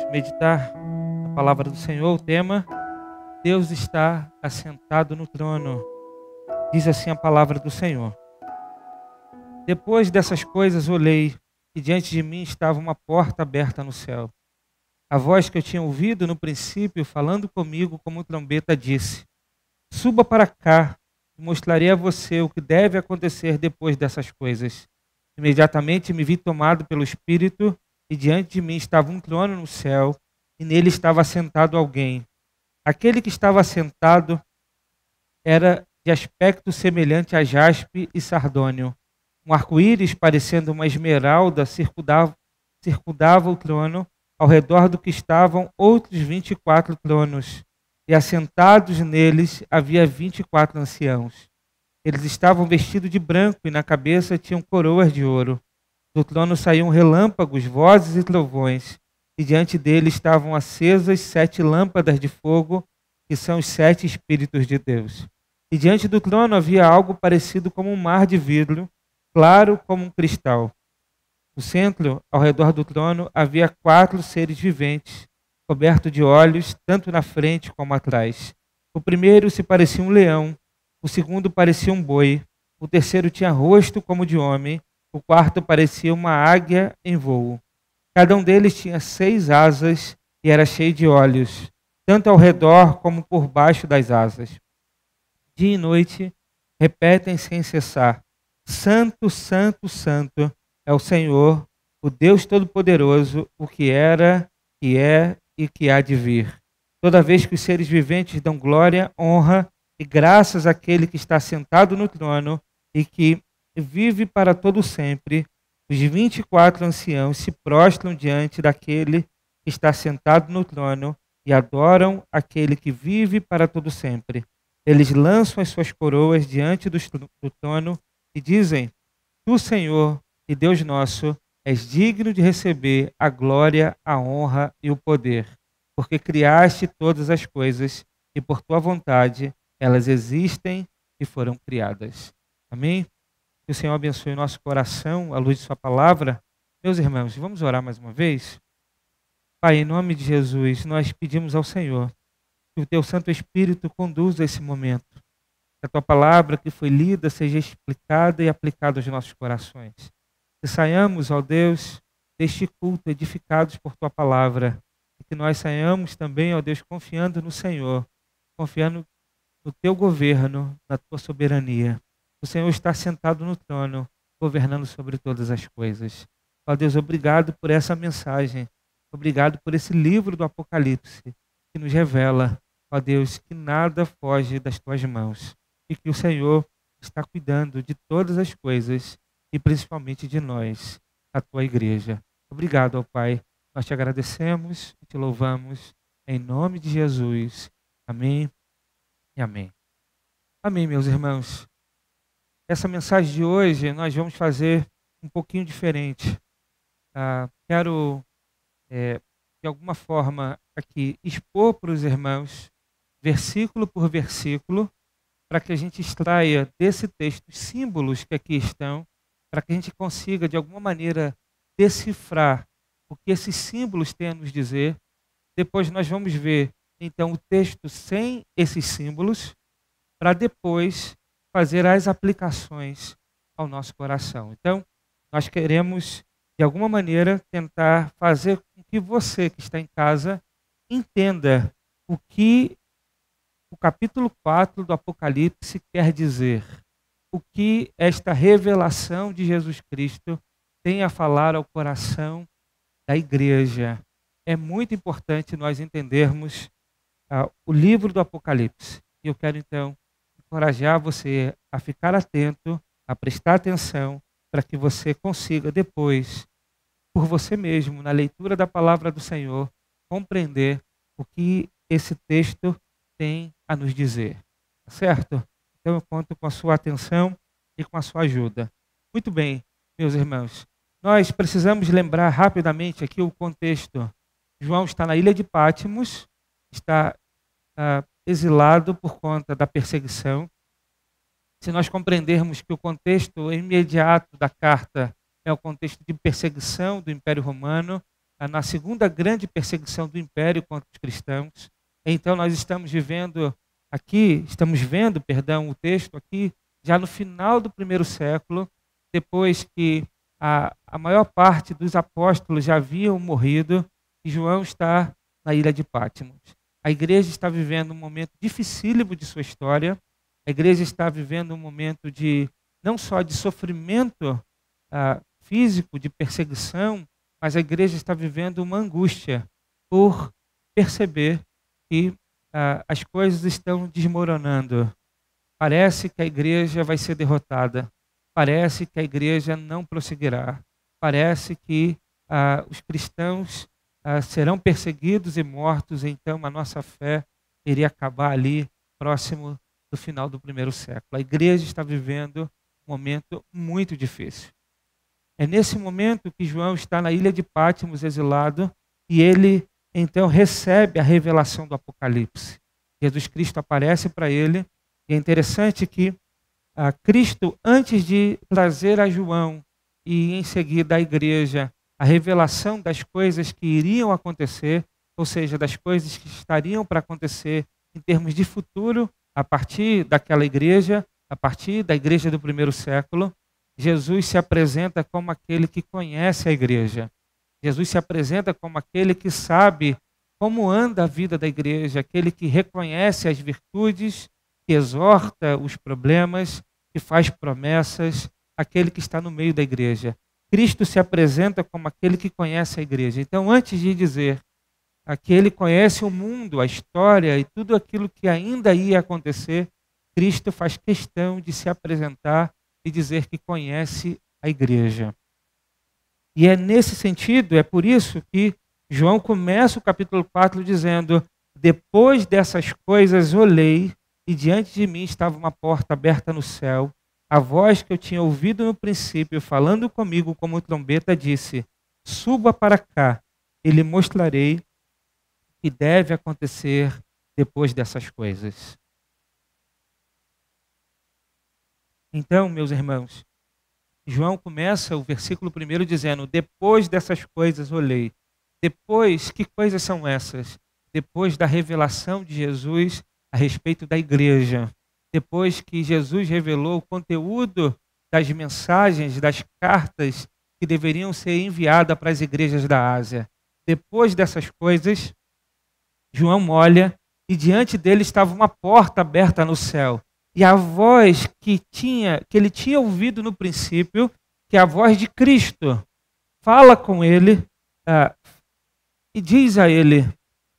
meditar na palavra do Senhor. O tema: Deus está assentado no trono. Diz assim a palavra do Senhor. Depois dessas coisas olhei, e diante de mim estava uma porta aberta no céu. A voz que eu tinha ouvido no princípio, falando comigo como trombeta, disse: Suba para cá, e mostrarei a você o que deve acontecer depois dessas coisas. Imediatamente me vi tomado pelo Espírito, e diante de mim estava um trono no céu, e nele estava assentado alguém. Aquele que estava sentado era de aspecto semelhante a jaspe e sardônio. Um arco-íris, parecendo uma esmeralda, circundava o trono, ao redor do que estavam outros 24 tronos, e assentados neles havia 24 anciãos. Eles estavam vestidos de branco e na cabeça tinham coroas de ouro. Do trono saíam relâmpagos, vozes e trovões, e diante dele estavam acesas 7 lâmpadas de fogo, que são os 7 Espíritos de Deus. E diante do trono havia algo parecido como um mar de vidro, claro como um cristal. No centro, ao redor do trono, havia 4 seres viventes, cobertos de olhos, tanto na frente como atrás. O primeiro se parecia um leão, o segundo parecia um boi, o terceiro tinha rosto como de homem, o quarto parecia uma águia em voo. Cada um deles tinha 6 asas e era cheio de olhos, tanto ao redor como por baixo das asas. Dia e noite repetem sem cessar: Santo, Santo, Santo é o Senhor, o Deus Todo-Poderoso, o que era, que é e que há de vir. Toda vez que os seres viventes dão glória, honra e graças àquele que está sentado no trono e que vive para todo sempre, os 24 anciãos se prostram diante daquele que está sentado no trono e adoram aquele que vive para todo sempre. Eles lançam as suas coroas diante do trono e dizem: Tu, Senhor e Deus nosso, és digno de receber a glória, a honra e o poder, porque criaste todas as coisas e por tua vontade elas existem e foram criadas. Amém? Que o Senhor abençoe o nosso coração à luz de sua palavra. Meus irmãos, vamos orar mais uma vez? Pai, em nome de Jesus, nós pedimos ao Senhor que o teu Santo Espírito conduza esse momento. Que a tua palavra que foi lida seja explicada e aplicada aos nossos corações. Que saiamos, ó Deus, deste culto edificados por tua palavra. E que nós saiamos também, ó Deus, confiando no Senhor, confiando no teu governo, na tua soberania. O Senhor está sentado no trono, governando sobre todas as coisas. Ó Deus, obrigado por essa mensagem. Obrigado por esse livro do Apocalipse, que nos revela, ó Deus, que nada foge das tuas mãos. E que o Senhor está cuidando de todas as coisas e principalmente de nós, a tua igreja. Obrigado, ó Pai. Nós te agradecemos e te louvamos em nome de Jesus. Amém e amém. Amém, meus irmãos. Essa mensagem de hoje nós vamos fazer um pouquinho diferente. Quero, de alguma forma, aqui expor para os irmãos, versículo por versículo, para que a gente extraia desse texto os símbolos que aqui estão, para que a gente consiga, de alguma maneira, decifrar o que esses símbolos têm a nos dizer. Depois nós vamos ver, então, o texto sem esses símbolos, para depois fazer as aplicações ao nosso coração. Então, nós queremos, de alguma maneira, tentar fazer com que você que está em casa entenda o que o capítulo 4 do Apocalipse quer dizer, o que esta revelação de Jesus Cristo tem a falar ao coração da igreja. É muito importante nós entendermos o livro do Apocalipse. E eu quero, então, encorajar você a ficar atento, a prestar atenção, para que você consiga depois, por você mesmo, na leitura da palavra do Senhor, compreender o que esse texto tem a nos dizer. Tá certo? Então eu conto com a sua atenção e com a sua ajuda. Muito bem, meus irmãos. Nós precisamos lembrar rapidamente aqui o contexto. João está na ilha de Patmos, está exilado por conta da perseguição. Se nós compreendermos que o contexto imediato da carta é o contexto de perseguição do Império Romano, na segunda grande perseguição do império contra os cristãos. Então nós estamos vendo, o texto aqui, já no final do primeiro século, depois que a maior parte dos apóstolos já haviam morrido, e João está na ilha de Patmos. A igreja está vivendo um momento dificílimo de sua história. A igreja está vivendo um momento não só de sofrimento físico, de perseguição, mas a igreja está vivendo uma angústia por perceber que as coisas estão desmoronando. Parece que a igreja vai ser derrotada. Parece que a igreja não prosseguirá. Parece que os cristãos serão perseguidos e mortos, então a nossa fé iria acabar ali, próximo do final do primeiro século. A igreja está vivendo um momento muito difícil. É nesse momento que João está na ilha de Patmos, exilado, e ele então recebe a revelação do Apocalipse. Jesus Cristo aparece para ele, e é interessante que Cristo, antes de trazer a João e em seguida à igreja a revelação das coisas que iriam acontecer, ou seja, das coisas que estariam para acontecer em termos de futuro, a partir daquela igreja, a partir da igreja do primeiro século, Jesus se apresenta como aquele que conhece a igreja. Jesus se apresenta como aquele que sabe como anda a vida da igreja, aquele que reconhece as virtudes, que exorta os problemas, que faz promessas, aquele que está no meio da igreja. Cristo se apresenta como aquele que conhece a igreja. Então, antes de dizer que ele conhece o mundo, a história e tudo aquilo que ainda ia acontecer, Cristo faz questão de se apresentar e dizer que conhece a igreja. E é nesse sentido, é por isso que João começa o capítulo 4 dizendo: depois dessas coisas olhei, e diante de mim estava uma porta aberta no céu. A voz que eu tinha ouvido no princípio, falando comigo como trombeta, disse: suba para cá, e lhe mostrarei o que deve acontecer depois dessas coisas. Então, meus irmãos, João começa o versículo 1 dizendo: depois dessas coisas olhei. Depois, que coisas são essas? Depois da revelação de Jesus a respeito da igreja. Depois que Jesus revelou o conteúdo das mensagens, das cartas que deveriam ser enviadas para as igrejas da Ásia. Depois dessas coisas, João olha e diante dele estava uma porta aberta no céu. E a voz que ele tinha ouvido no princípio, que é a voz de Cristo, fala com ele e diz a ele: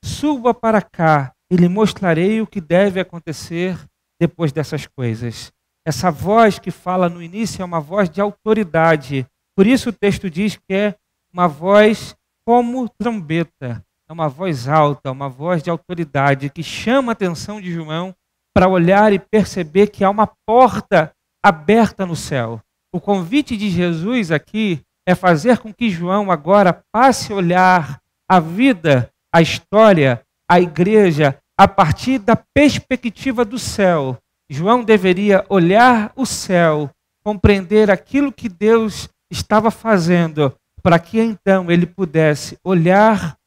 suba para cá e lhe mostrarei o que deve acontecer depois dessas coisas. Essa voz que fala no início é uma voz de autoridade. Por isso o texto diz que é uma voz como trombeta. É uma voz alta, uma voz de autoridade que chama a atenção de João para olhar e perceber que há uma porta aberta no céu. O convite de Jesus aqui é fazer com que João agora passe a olhar a vida, a história, a igreja, a partir da perspectiva do céu. João deveria olhar o céu, compreender aquilo que Deus estava fazendo, para que então ele pudesse olhar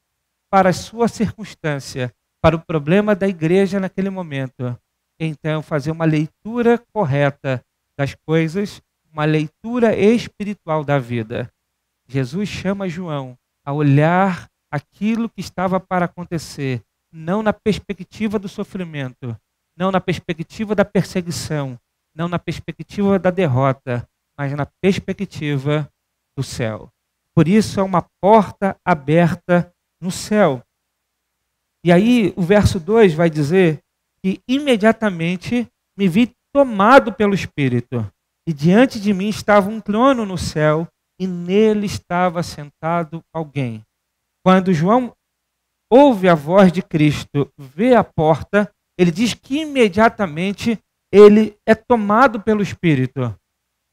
para a sua circunstância, para o problema da igreja naquele momento. Então, fazer uma leitura correta das coisas, uma leitura espiritual da vida. Jesus chama João a olhar aquilo que estava para acontecer, não na perspectiva do sofrimento, não na perspectiva da perseguição, não na perspectiva da derrota, mas na perspectiva do céu. Por isso é uma porta aberta no céu. E aí o verso 2 vai dizer que imediatamente me vi tomado pelo Espírito, e diante de mim estava um trono no céu, e nele estava sentado alguém. Quando João ouve a voz de Cristo, vê a porta, ele diz que imediatamente ele é tomado pelo Espírito.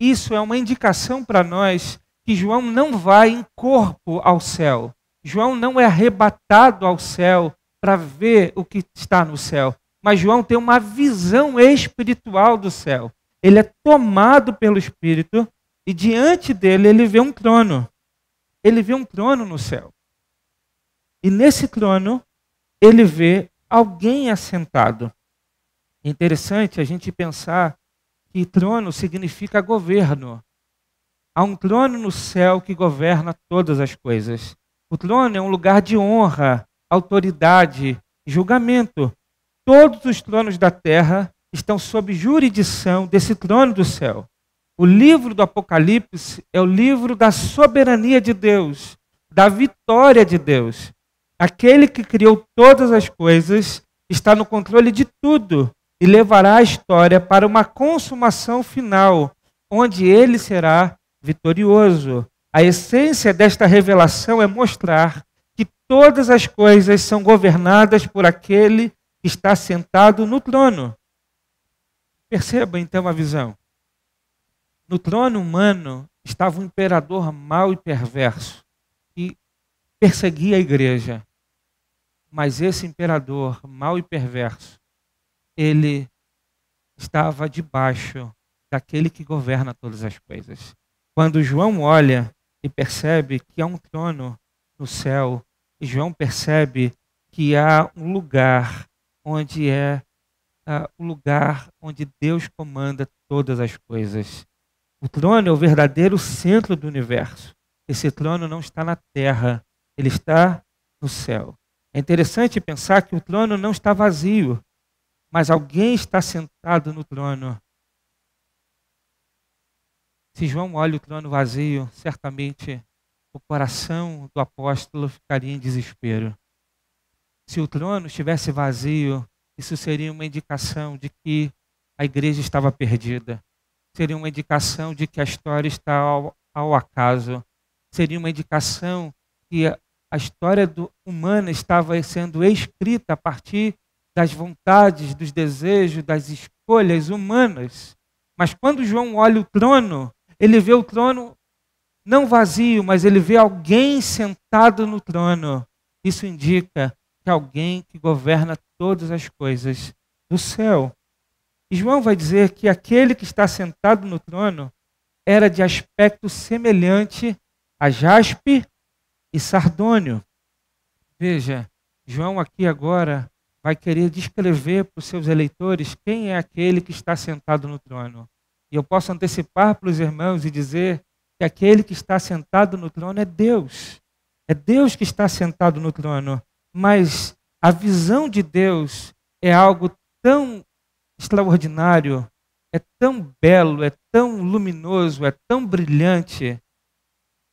Isso é uma indicação para nós que João não vai em corpo ao céu. João não é arrebatado ao céu para ver o que está no céu. Mas João tem uma visão espiritual do céu. Ele é tomado pelo Espírito e diante dele ele vê um trono. Ele vê um trono no céu. E nesse trono, ele vê alguém assentado. É interessante a gente pensar que trono significa governo. Há um trono no céu que governa todas as coisas. O trono é um lugar de honra, autoridade, julgamento. Todos os tronos da terra estão sob jurisdição desse trono do céu. O livro do Apocalipse é o livro da soberania de Deus, da vitória de Deus. Aquele que criou todas as coisas está no controle de tudo e levará a história para uma consumação final, onde ele será vitorioso. A essência desta revelação é mostrar que todas as coisas são governadas por aquele que está sentado no trono. Perceba então a visão. No trono humano estava um imperador mau e perverso que perseguia a igreja. Mas esse imperador mau e perverso, ele estava debaixo daquele que governa todas as coisas. Quando João olha e percebe que há um trono no céu, e João percebe que há um lugar onde o lugar onde Deus comanda todas as coisas. O trono é o verdadeiro centro do universo. Esse trono não está na terra, ele está no céu. É interessante pensar que o trono não está vazio, mas alguém está sentado no trono. Se João olha o trono vazio, certamente o coração do apóstolo ficaria em desespero. Se o trono estivesse vazio, isso seria uma indicação de que a igreja estava perdida. Seria uma indicação de que a história está ao acaso. Seria uma indicação que a história humana estava sendo escrita a partir das vontades, dos desejos, das escolhas humanas. Mas quando João olha o trono, ele vê o trono não vazio, mas ele vê alguém sentado no trono. Isso indica que é alguém que governa todas as coisas do céu. E João vai dizer que aquele que está sentado no trono era de aspecto semelhante a jaspe e sardônio. Veja, João aqui agora vai querer descrever para os seus eleitores quem é aquele que está sentado no trono. E eu posso antecipar para os irmãos e dizer que aquele que está sentado no trono é Deus. É Deus que está sentado no trono. Mas a visão de Deus é algo tão extraordinário, é tão belo, é tão luminoso, é tão brilhante,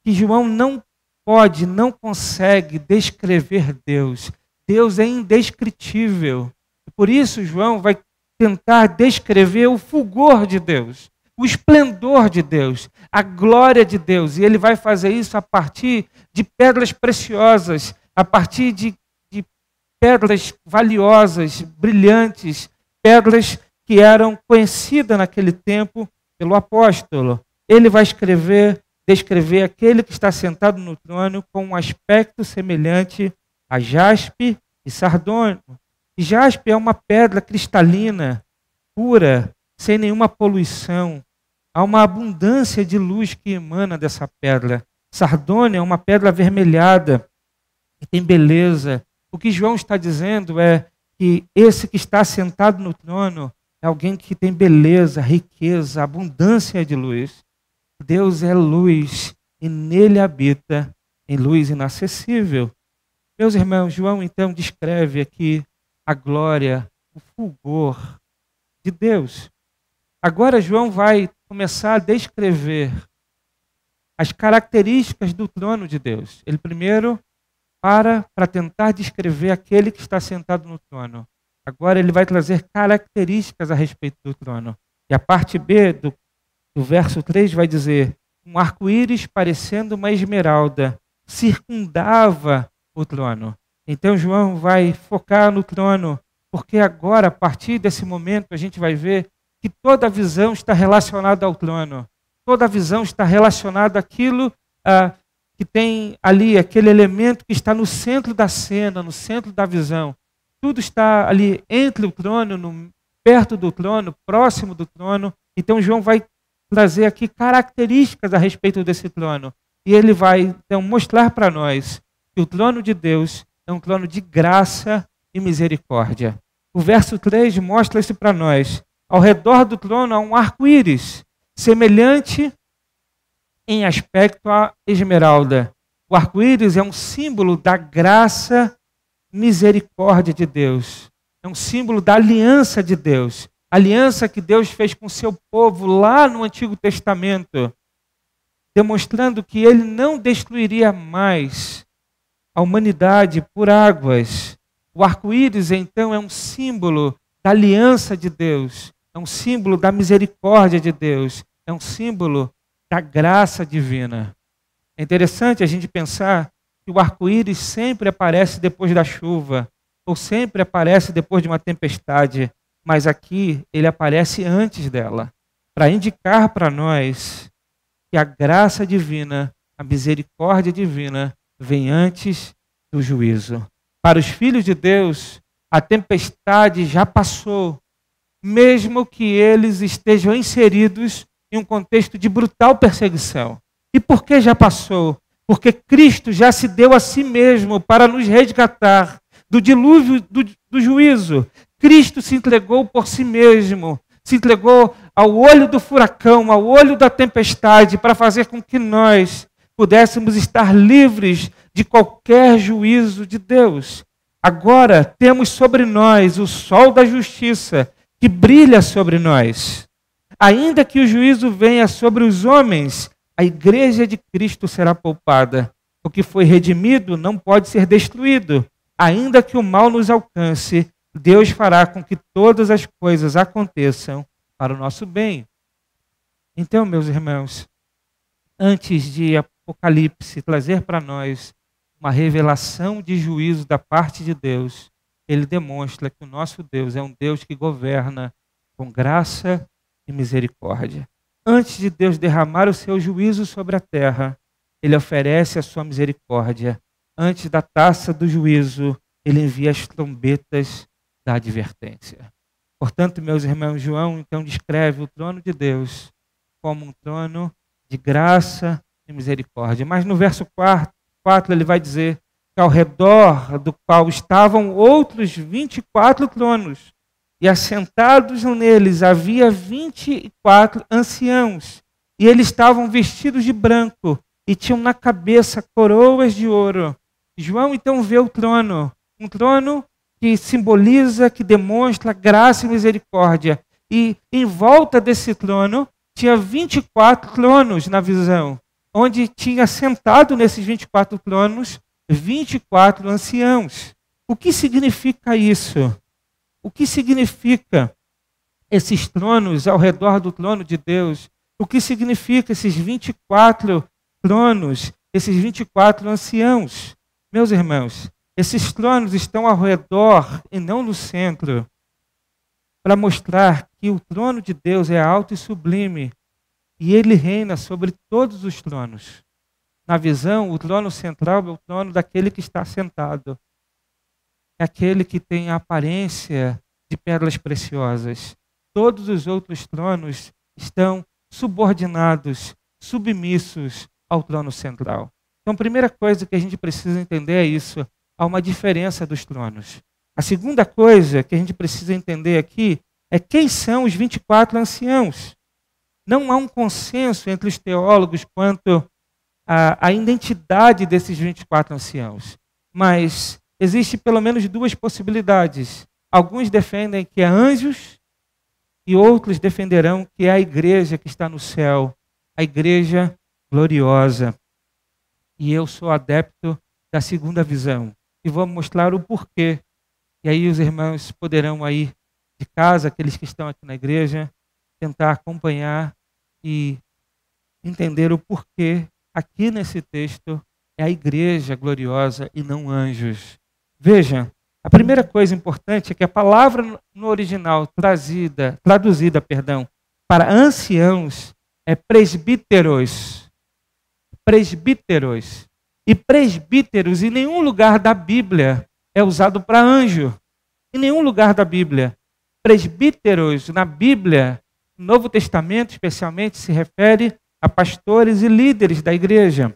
que João não consegue descrever Deus. Deus é indescritível. Por isso, João vai tentar descrever o fulgor de Deus, o esplendor de Deus, a glória de Deus. E ele vai fazer isso a partir de pedras preciosas, a partir de pedras valiosas, brilhantes, pedras que eram conhecidas naquele tempo pelo apóstolo. Ele vai descrever aquele que está sentado no trono com um aspecto semelhante a jaspe e sardônio. E jaspe é uma pedra cristalina, pura, sem nenhuma poluição. Há uma abundância de luz que emana dessa pedra. Sardônio é uma pedra avermelhada, que tem beleza. O que João está dizendo é que esse que está sentado no trono é alguém que tem beleza, riqueza, abundância de luz. Deus é luz e nele habita em luz inacessível. Meus irmãos, João então descreve aqui a glória, o fulgor de Deus. Agora João vai começar a descrever as características do trono de Deus. Ele primeiro para tentar descrever aquele que está sentado no trono. Agora ele vai trazer características a respeito do trono. E a parte B do verso 3 vai dizer: um arco-íris parecendo uma esmeralda circundava o trono. Então João vai focar no trono, porque agora, a partir desse momento, a gente vai ver que toda a visão está relacionada ao trono. Toda a visão está relacionada àquilo que tem ali, aquele elemento que está no centro da cena, no centro da visão. Tudo está ali entre o trono, perto do trono, próximo do trono. Então João vai trazer aqui características a respeito desse trono. E ele vai, então, mostrar para nós que o trono de Deus é um trono de graça e misericórdia. O verso 3 mostra isso para nós. Ao redor do trono há um arco-íris, semelhante em aspecto à esmeralda. O arco-íris é um símbolo da graça e misericórdia de Deus. É um símbolo da aliança de Deus. Aliança que Deus fez com o seu povo lá no Antigo Testamento, demonstrando que ele não destruiria mais a humanidade por águas. O arco-íris, então, é um símbolo da aliança de Deus, é um símbolo da misericórdia de Deus, é um símbolo da graça divina. É interessante a gente pensar que o arco-íris sempre aparece depois da chuva, ou sempre aparece depois de uma tempestade, mas aqui ele aparece antes dela, para indicar para nós que a graça divina, a misericórdia divina, vem antes do juízo. Para os filhos de Deus, a tempestade já passou, mesmo que eles estejam inseridos em um contexto de brutal perseguição. E por que já passou? Porque Cristo já se deu a si mesmo para nos resgatar do dilúvio do juízo. Cristo se entregou por si mesmo, se entregou ao olho do furacão, ao olho da tempestade, para fazer com que nós pudéssemos estar livres de qualquer juízo de Deus. Agora temos sobre nós o sol da justiça que brilha sobre nós. Ainda que o juízo venha sobre os homens, a igreja de Cristo será poupada. O que foi redimido não pode ser destruído. Ainda que o mal nos alcance, Deus fará com que todas as coisas aconteçam para o nosso bem. Então, meus irmãos, antes de Apocalipse trazer para nós uma revelação de juízo da parte de Deus, ele demonstra que o nosso Deus é um Deus que governa com graça e misericórdia. Antes de Deus derramar o seu juízo sobre a terra, ele oferece a sua misericórdia. Antes da taça do juízo, ele envia as trombetas da advertência. Portanto, meus irmãos, João então descreve o trono de Deus como um trono de graça e misericórdia. Mas no verso 4 ele vai dizer que ao redor do qual estavam outros 24 tronos, e assentados neles havia 24 anciãos, e eles estavam vestidos de branco, e tinham na cabeça coroas de ouro. João então vê o trono, um trono que simboliza, que demonstra graça e misericórdia. E em volta desse trono tinha 24 tronos na visão, onde tinha sentado nesses 24 tronos 24 anciãos. O que significa isso? O que significa esses tronos ao redor do trono de Deus? O que significa esses 24 tronos, esses 24 anciãos? Meus irmãos, esses tronos estão ao redor e não no centro, para mostrar que o trono de Deus é alto e sublime e ele reina sobre todos os tronos. Na visão, o trono central é o trono daquele que está sentado. É aquele que tem a aparência de pérolas preciosas. Todos os outros tronos estão subordinados, submissos ao trono central. Então, a primeira coisa que a gente precisa entender é isso. Há uma diferença dos tronos. A segunda coisa que a gente precisa entender aqui é quem são os 24 anciãos. Não há um consenso entre os teólogos quanto à identidade desses 24 anciãos. Mas existe pelo menos duas possibilidades. Alguns defendem que é anjos e outros defenderão que é a igreja que está no céu, a igreja gloriosa. E eu sou adepto da segunda visão. E vou mostrar o porquê. E aí os irmãos poderão aí de casa, aqueles que estão aqui na igreja, tentar acompanhar e entender o porquê aqui nesse texto é a igreja gloriosa e não anjos. Veja, a primeira coisa importante é que a palavra no original traduzida, para anciãos é presbíteros. Presbíteros. E presbíteros em nenhum lugar da Bíblia é usado para anjo. Em nenhum lugar da Bíblia. Presbíteros na Bíblia, no Novo Testamento especialmente, se refere a pastores e líderes da igreja.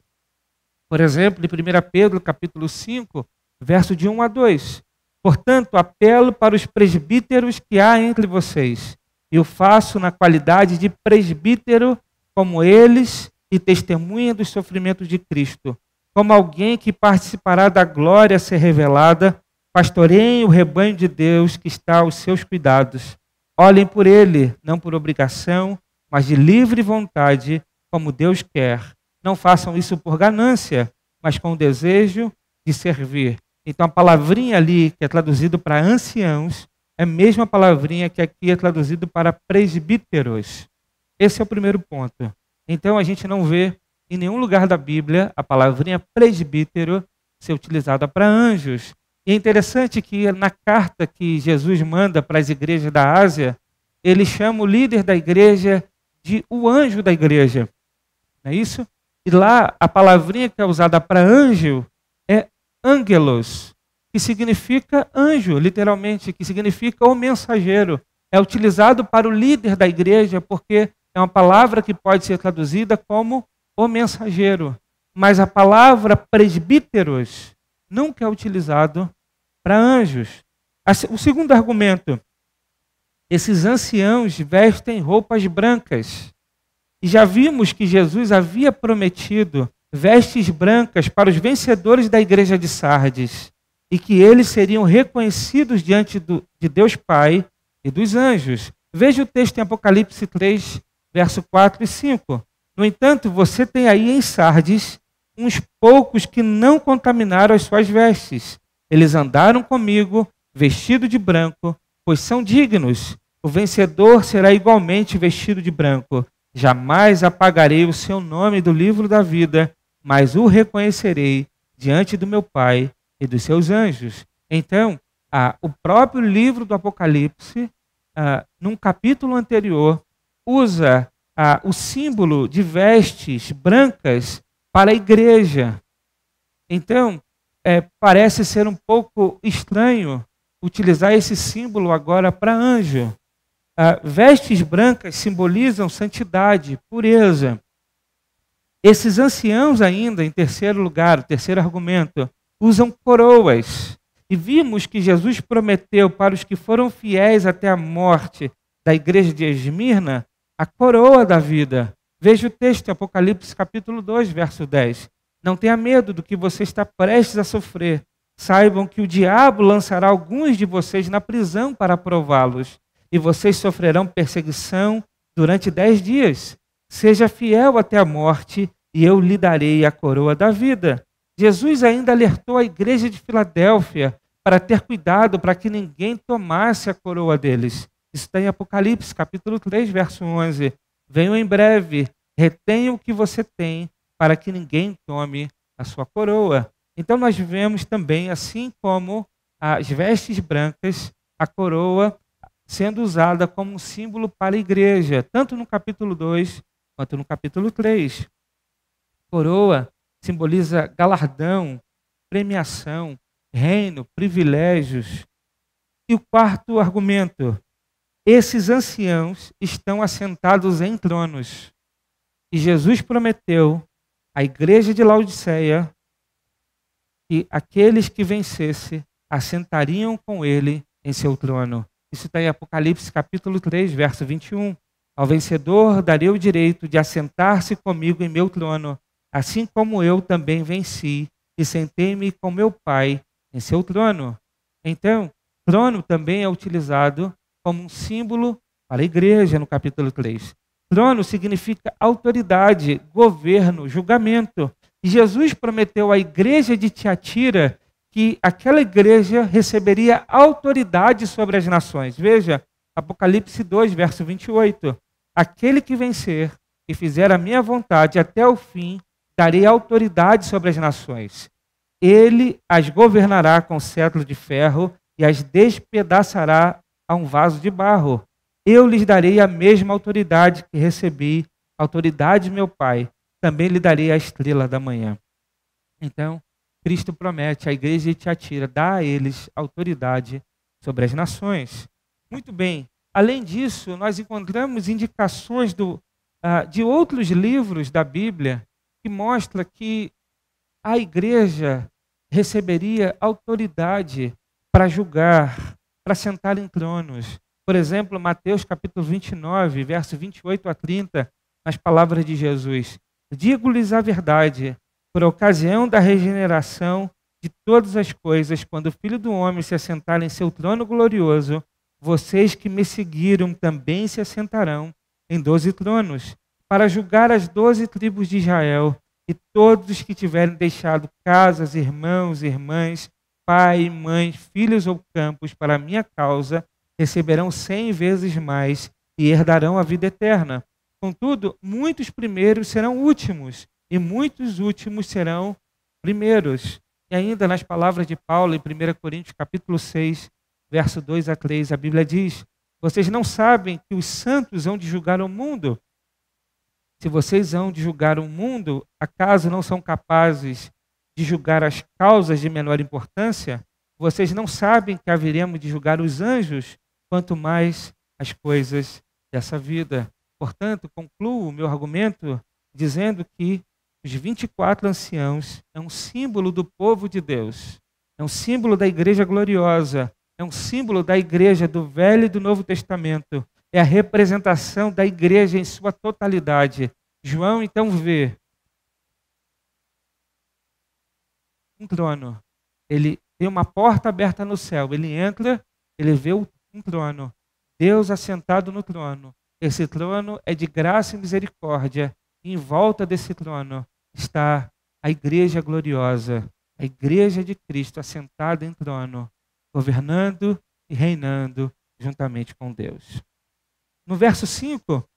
Por exemplo, em 1 Pedro capítulo 5, verso de 1 a 2. Portanto, apelo para os presbíteros que há entre vocês. Eu faço na qualidade de presbítero como eles e testemunha dos sofrimentos de Cristo. Como alguém que participará da glória a ser revelada, pastoreiem o rebanho de Deus que está aos seus cuidados. Olhem por ele, não por obrigação, mas de livre vontade, como Deus quer. Não façam isso por ganância, mas com o desejo de servir. Então a palavrinha ali, que é traduzido para anciãos, é a mesma palavrinha que aqui é traduzido para presbíteros. Esse é o primeiro ponto. Então a gente não vê em nenhum lugar da Bíblia a palavrinha presbítero ser utilizada para anjos. E é interessante que na carta que Jesus manda para as igrejas da Ásia, ele chama o líder da igreja de o anjo da igreja. Não é isso? E lá a palavrinha que é usada para anjo é angelos, que significa anjo, literalmente, que significa o mensageiro. É utilizado para o líder da igreja porque é uma palavra que pode ser traduzida como o mensageiro. Mas a palavra presbíteros nunca é utilizado para anjos. O segundo argumento, esses anciãos vestem roupas brancas. E já vimos que Jesus havia prometido vestes brancas para os vencedores da igreja de Sardes e que eles seriam reconhecidos diante de Deus Pai e dos anjos. Veja o texto em Apocalipse 3, verso 4 e 5. No entanto, você tem aí em Sardes uns poucos que não contaminaram as suas vestes. Eles andaram comigo, vestido de branco, pois são dignos. O vencedor será igualmente vestido de branco. Jamais apagarei o seu nome do livro da vida, mas o reconhecerei diante do meu Pai e dos seus anjos. Então, o próprio livro do Apocalipse, num capítulo anterior, usa o símbolo de vestes brancas para a igreja. Então, parece ser um pouco estranho utilizar esse símbolo agora para anjo. Vestes brancas simbolizam santidade, pureza. Esses anciãos ainda, em terceiro lugar, o terceiro argumento, usam coroas. E vimos que Jesus prometeu para os que foram fiéis até a morte da igreja de Esmirna a coroa da vida. Veja o texto, Apocalipse capítulo 2, verso 10. Não tenha medo do que você está prestes a sofrer. Saibam que o diabo lançará alguns de vocês na prisão para prová-los. E vocês sofrerão perseguição durante 10 dias. Seja fiel até a morte, e eu lhe darei a coroa da vida. Jesus ainda alertou a igreja de Filadélfia para ter cuidado para que ninguém tomasse a coroa deles. Isso está em Apocalipse, capítulo 3, verso 11. Venham em breve, retenham o que você tem, para que ninguém tome a sua coroa. Então nós vemos também, assim como as vestes brancas, a coroa sendo usada como um símbolo para a igreja, tanto no capítulo 2 quanto no capítulo 3. Coroa simboliza galardão, premiação, reino, privilégios. E o quarto argumento, esses anciãos estão assentados em tronos. E Jesus prometeu à igreja de Laodiceia que aqueles que vencessem assentariam com ele em seu trono. Isso está em Apocalipse capítulo 3, verso 21. Ao vencedor darei o direito de assentar-se comigo em meu trono, assim como eu também venci e sentei-me com meu Pai em seu trono. Então, trono também é utilizado como um símbolo para a igreja no capítulo 3. Trono significa autoridade, governo, julgamento. E Jesus prometeu à igreja de Tiatira que aquela igreja receberia autoridade sobre as nações. Veja, Apocalipse 2, verso 28. Aquele que vencer e fizer a minha vontade até o fim, darei autoridade sobre as nações. Ele as governará com cetro de ferro e as despedaçará a um vaso de barro. Eu lhes darei a mesma autoridade que recebi, autoridade de meu Pai. Também lhe darei a estrela da manhã. Então, Cristo promete à igreja de Tiatira, dá a eles autoridade sobre as nações. Muito bem. Além disso, nós encontramos indicações de outros livros da Bíblia que mostram que a igreja receberia autoridade para julgar, para sentar em tronos. Por exemplo, Mateus capítulo 29, verso 28 a 30, nas palavras de Jesus. Digo-lhes a verdade, por ocasião da regeneração de todas as coisas, quando o Filho do Homem se assentar em seu trono glorioso, vocês que me seguiram também se assentarão em 12 tronos, para julgar as 12 tribos de Israel, e todos os que tiverem deixado casas, irmãos, irmãs, pai, mãe, filhos ou campos para a minha causa, receberão 100 vezes mais e herdarão a vida eterna. Contudo, muitos primeiros serão últimos, e muitos últimos serão primeiros. E ainda nas palavras de Paulo, em 1 Coríntios capítulo 6, verso 2 a 3, a Bíblia diz: vocês não sabem que os santos hão de julgar o mundo? Se vocês hão de julgar o mundo, acaso não são capazes de julgar as causas de menor importância? Vocês não sabem que haveremos de julgar os anjos, quanto mais as coisas dessa vida. Portanto, concluo o meu argumento dizendo que os 24 anciãos é um símbolo do povo de Deus, é um símbolo da igreja gloriosa, é um símbolo da igreja do Velho e do Novo Testamento, é a representação da igreja em sua totalidade. João então vê um trono, ele tem uma porta aberta no céu, ele entra, ele vê um trono, Deus assentado no trono. Esse trono é de graça e misericórdia, e em volta desse trono está a igreja gloriosa, a igreja de Cristo assentada em trono, governando e reinando juntamente com Deus. No verso 5,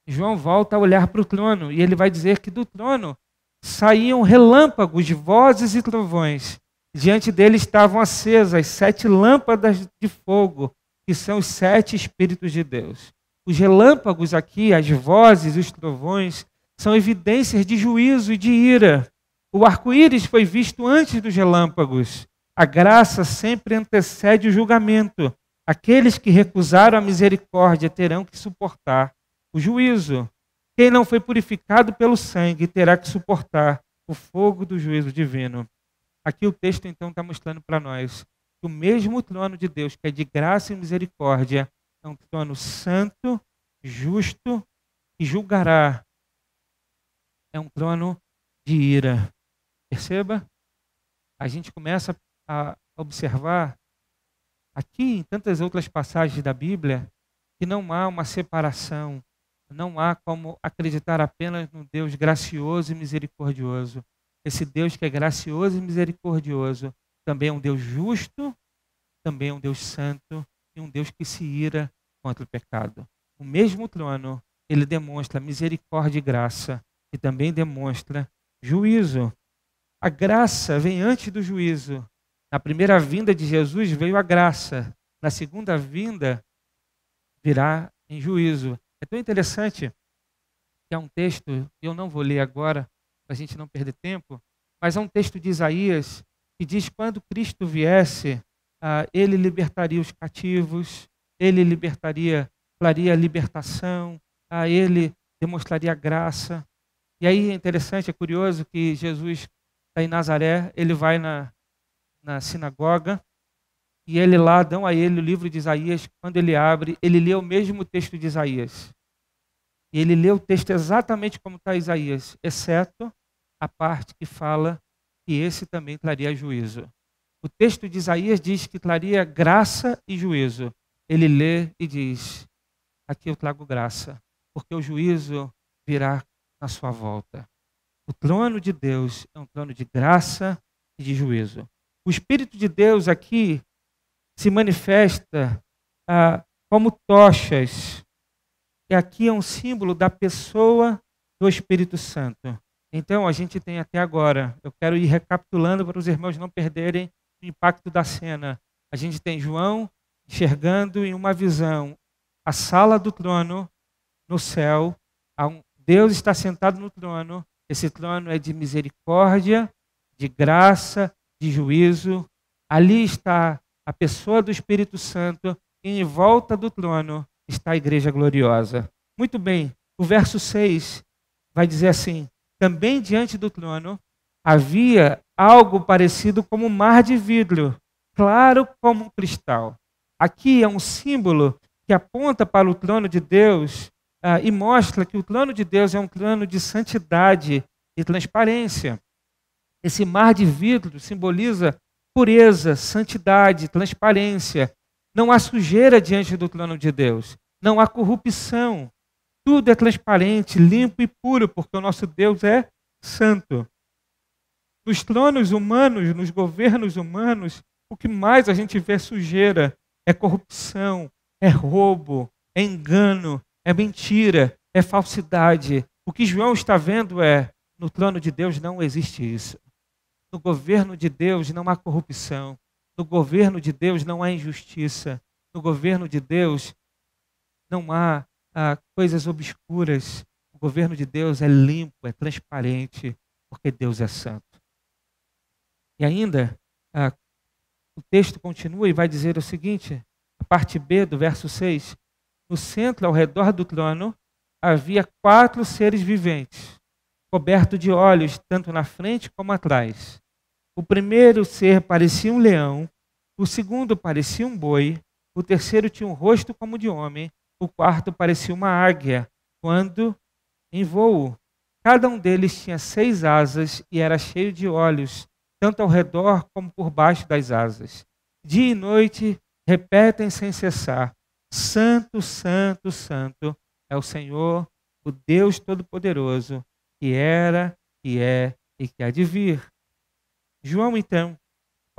João volta a olhar para o trono e ele vai dizer que do trono saíam relâmpagos, vozes e trovões. Diante dele estavam acesas 7 lâmpadas de fogo, que são os 7 Espíritos de Deus. Os relâmpagos aqui, as vozes, os trovões, são evidências de juízo e de ira. O arco-íris foi visto antes dos relâmpagos. A graça sempre antecede o julgamento. Aqueles que recusaram a misericórdia terão que suportar o juízo. Quem não foi purificado pelo sangue terá que suportar o fogo do juízo divino. Aqui o texto então está mostrando para nós que o mesmo trono de Deus, que é de graça e misericórdia, é um trono santo, justo, que julgará. É um trono de ira. Perceba? A gente começa a observar aqui em tantas outras passagens da Bíblia que não há uma separação, não há como acreditar apenas no Deus gracioso e misericordioso. Esse Deus que é gracioso e misericordioso também é um Deus justo, também é um Deus santo e um Deus que se ira contra o pecado. O mesmo trono, ele demonstra misericórdia e graça e também demonstra juízo. A graça vem antes do juízo. Na primeira vinda de Jesus veio a graça. Na segunda vinda virá em juízo. É tão interessante que é um texto, eu não vou ler agora, para a gente não perder tempo, mas é um texto de Isaías que diz que quando Cristo viesse, ele libertaria os cativos, ele traria libertação, ele demonstraria graça. E aí é interessante, é curioso que Jesus está em Nazaré, ele vai na sinagoga, e ele lá, dão a ele o livro de Isaías, quando ele abre, ele lê o mesmo texto de Isaías. E ele lê o texto exatamente como está Isaías, exceto a parte que fala que esse também traria juízo. O texto de Isaías diz que traria graça e juízo. Ele lê e diz, aqui eu trago graça, porque o juízo virá na sua volta. O trono de Deus é um trono de graça e de juízo. O Espírito de Deus aqui se manifesta como tochas. E aqui é um símbolo da pessoa do Espírito Santo. Então, a gente tem até agora, eu quero ir recapitulando para os irmãos não perderem o impacto da cena. A gente tem João enxergando em uma visão a sala do trono no céu. Deus está sentado no trono. Esse trono é de misericórdia, de graça, de juízo. Ali está a pessoa do Espírito Santo e em volta do trono está a igreja gloriosa. Muito bem, o verso 6 vai dizer assim: também diante do trono havia algo parecido como um mar de vidro, claro como um cristal. Aqui é um símbolo que aponta para o trono de Deus e mostra que o trono de Deus é um trono de santidade e transparência. Esse mar de vidro simboliza pureza, santidade, transparência. Não há sujeira diante do trono de Deus. Não há corrupção. Tudo é transparente, limpo e puro, porque o nosso Deus é santo. Nos tronos humanos, nos governos humanos, o que mais a gente vê é sujeira, é corrupção, é roubo, é engano, é mentira, é falsidade. O que João está vendo no trono de Deus não existe isso. No governo de Deus não há corrupção. No governo de Deus não há injustiça. No governo de Deus não há coisas obscuras. O governo de Deus é limpo, é transparente, porque Deus é santo. E ainda, o texto continua e vai dizer o seguinte, a parte B do verso 6. No centro, ao redor do trono, havia 4 seres viventes, cobertos de olhos, tanto na frente como atrás. O primeiro ser parecia um leão, o segundo parecia um boi, o terceiro tinha um rosto como de homem, o quarto parecia uma águia, quando em voo. Cada um deles tinha 6 asas e era cheio de olhos, tanto ao redor como por baixo das asas. Dia e noite repetem sem cessar: Santo, Santo, Santo é o Senhor, o Deus Todo-Poderoso, que era, que é e que há de vir. João, então,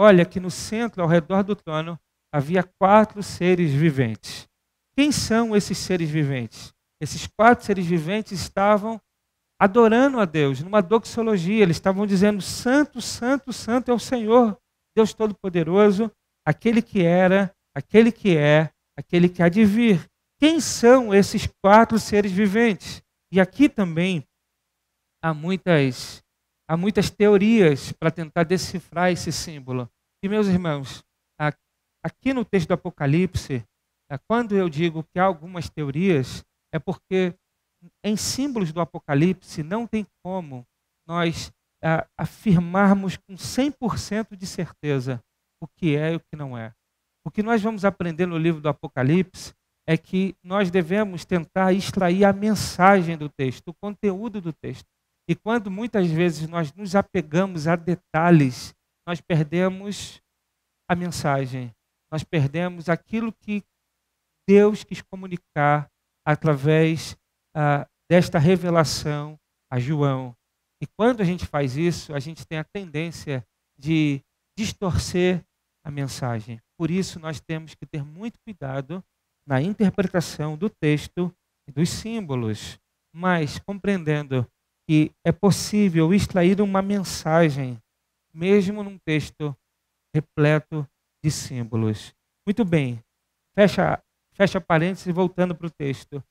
olha que no centro, ao redor do trono, havia 4 seres viventes. Quem são esses seres viventes? Esses 4 seres viventes estavam adorando a Deus, numa doxologia. Eles estavam dizendo: Santo, Santo, Santo é o Senhor, Deus Todo-Poderoso, aquele que era, aquele que é, aquele que há de vir. Quem são esses 4 seres viventes? E aqui também há muitas teorias para tentar decifrar esse símbolo. E, meus irmãos, aqui no texto do Apocalipse, quando eu digo que há algumas teorias, é porque em símbolos do Apocalipse não tem como nós afirmarmos com 100% de certeza o que é e o que não é. O que nós vamos aprender no livro do Apocalipse é que nós devemos tentar extrair a mensagem do texto, o conteúdo do texto. E quando muitas vezes nós nos apegamos a detalhes, nós perdemos a mensagem, nós perdemos aquilo que Deus quis comunicar através desta revelação a João. E quando a gente faz isso, a gente tem a tendência de distorcer a mensagem. Por isso, nós temos que ter muito cuidado na interpretação do texto e dos símbolos, mas compreendendo que é possível extrair uma mensagem, mesmo num texto repleto de símbolos. Muito bem, fecha parênteses e voltando para o texto.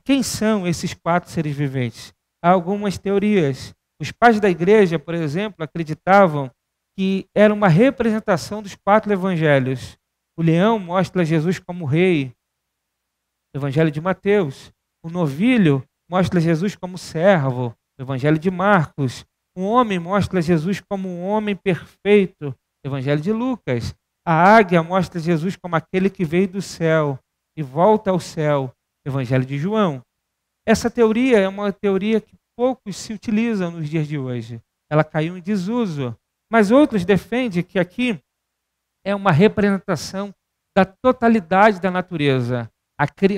Quem são esses 4 seres viventes? Há algumas teorias. Os pais da igreja, por exemplo, acreditavam que era uma representação dos 4 evangelhos. O leão mostra Jesus como rei, Evangelho de Mateus. O novilho mostra Jesus como servo, Evangelho de Marcos. O homem mostra Jesus como um homem perfeito, Evangelho de Lucas. A águia mostra Jesus como aquele que veio do céu e volta ao céu, Evangelho de João. Essa teoria é uma teoria que poucos se utilizam nos dias de hoje. Ela caiu em desuso. Mas outros defendem que aqui é uma representação da totalidade da natureza,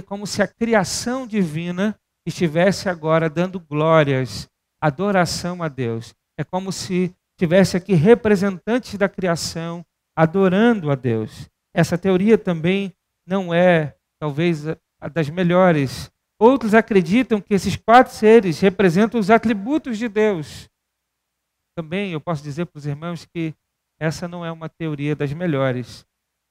como se a criação divina estivesse agora dando glórias, adoração a Deus. É como se tivesse aqui representantes da criação adorando a Deus. Essa teoria também não é, talvez, a das melhores. Outros acreditam que esses 4 seres representam os atributos de Deus. Também eu posso dizer para os irmãos que essa não é uma teoria das melhores.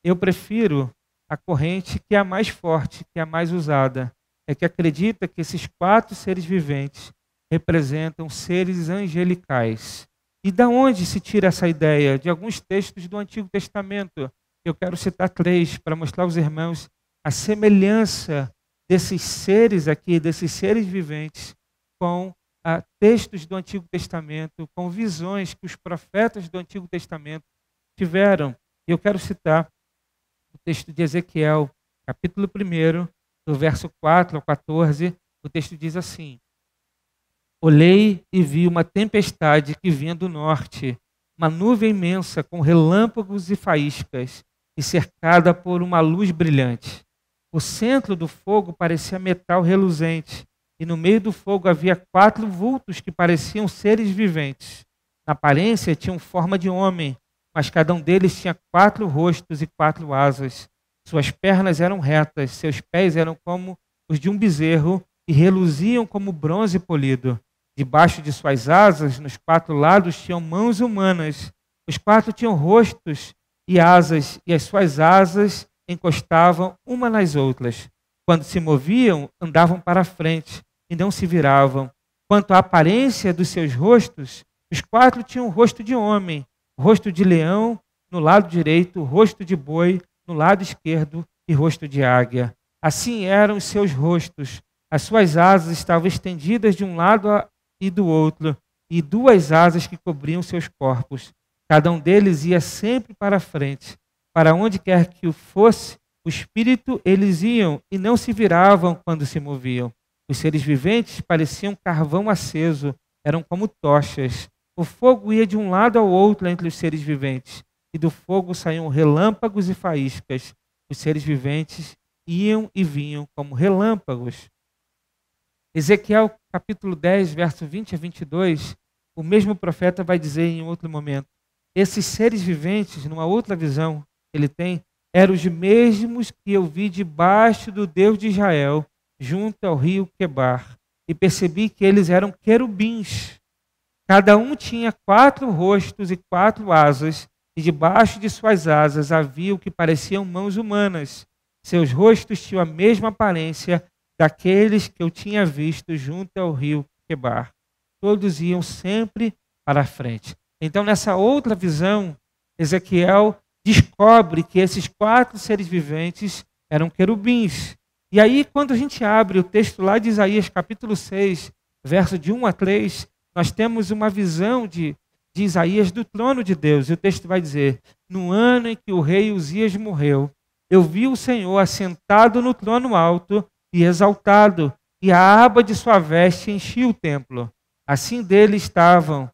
Eu prefiro a corrente que é a mais forte, que é a mais usada. É que acredita que esses 4 seres viventes representam seres angelicais. E da onde se tira essa ideia? De alguns textos do Antigo Testamento. Eu quero citar 3 para mostrar aos irmãos a semelhança desses seres aqui, desses seres viventes, com textos do Antigo Testamento, com visões que os profetas do Antigo Testamento tiveram. E eu quero citar o texto de Ezequiel, capítulo 1, do verso 4 ao 14. O texto diz assim: Olhei e vi uma tempestade que vinha do norte, uma nuvem imensa com relâmpagos e faíscas, e cercada por uma luz brilhante. O centro do fogo parecia metal reluzente, e no meio do fogo havia 4 vultos que pareciam seres viventes. Na aparência tinham forma de homem, mas cada um deles tinha 4 rostos e 4 asas. Suas pernas eram retas, seus pés eram como os de um bezerro e reluziam como bronze polido. Debaixo de suas asas, nos 4 lados, tinham mãos humanas. Os 4 tinham rostos e asas, e as suas asas encostavam uma nas outras. Quando se moviam, andavam para frente e não se viravam. Quanto à aparência dos seus rostos, os 4 tinham o rosto de homem, rosto de leão no lado direito, rosto de boi no lado esquerdo e rosto de águia. Assim eram os seus rostos. As suas asas estavam estendidas de um lado e do outro, e 2 asas que cobriam seus corpos. Cada um deles ia sempre para frente. Para onde quer que fosse o espírito, eles iam e não se viravam quando se moviam. Os seres viventes pareciam carvão aceso, eram como tochas. O fogo ia de um lado ao outro entre os seres viventes, e do fogo saíam relâmpagos e faíscas. Os seres viventes iam e vinham como relâmpagos. Ezequiel capítulo 10, verso 20 a 22, o mesmo profeta vai dizer em outro momento: esses seres viventes, numa outra visão que ele tem, eram os mesmos que eu vi debaixo do Deus de Israel, junto ao rio Quebar, e percebi que eles eram querubins. Cada um tinha 4 rostos e 4 asas, e debaixo de suas asas havia o que pareciam mãos humanas. Seus rostos tinham a mesma aparência daqueles que eu tinha visto junto ao rio Quebar. Todos iam sempre para a frente. Então, nessa outra visão, Ezequiel descobre que esses 4 seres viventes eram querubins. E aí, quando a gente abre o texto lá de Isaías, capítulo 6, verso de 1 a 3, nós temos uma visão de Isaías do trono de Deus. E o texto vai dizer: no ano em que o rei Uzias morreu, eu vi o Senhor assentado no trono alto e exaltado, e a aba de sua veste enchia o templo. Acima dele estavam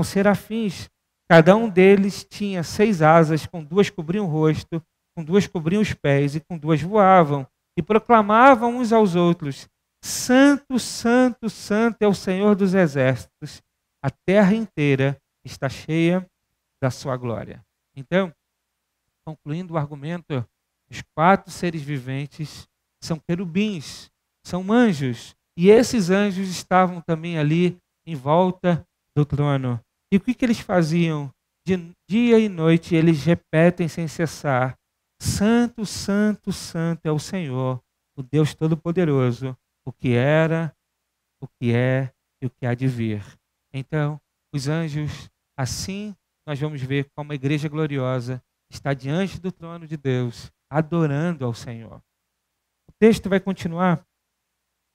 serafins. Cada um deles tinha 6 asas, com 2 cobriam o rosto, com 2 cobriam os pés e com 2 voavam. E proclamavam uns aos outros: Santo, Santo, Santo é o Senhor dos exércitos. A terra inteira está cheia da sua glória. Então, concluindo o argumento, os 4 seres viventes são querubins, são anjos. E esses anjos estavam também ali em volta do trono. E o que eles faziam? De dia e noite eles repetem sem cessar: Santo, Santo, Santo é o Senhor, o Deus Todo-Poderoso, o que era, o que é e o que há de vir. Então, os anjos, assim nós vamos ver como a igreja gloriosa está diante do trono de Deus, adorando ao Senhor. O texto vai continuar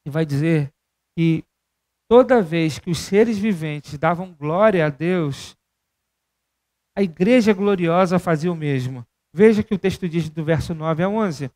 e vai dizer que toda vez que os seres viventes davam glória a Deus, a igreja gloriosa fazia o mesmo. Veja que o texto diz do verso 9 a 11.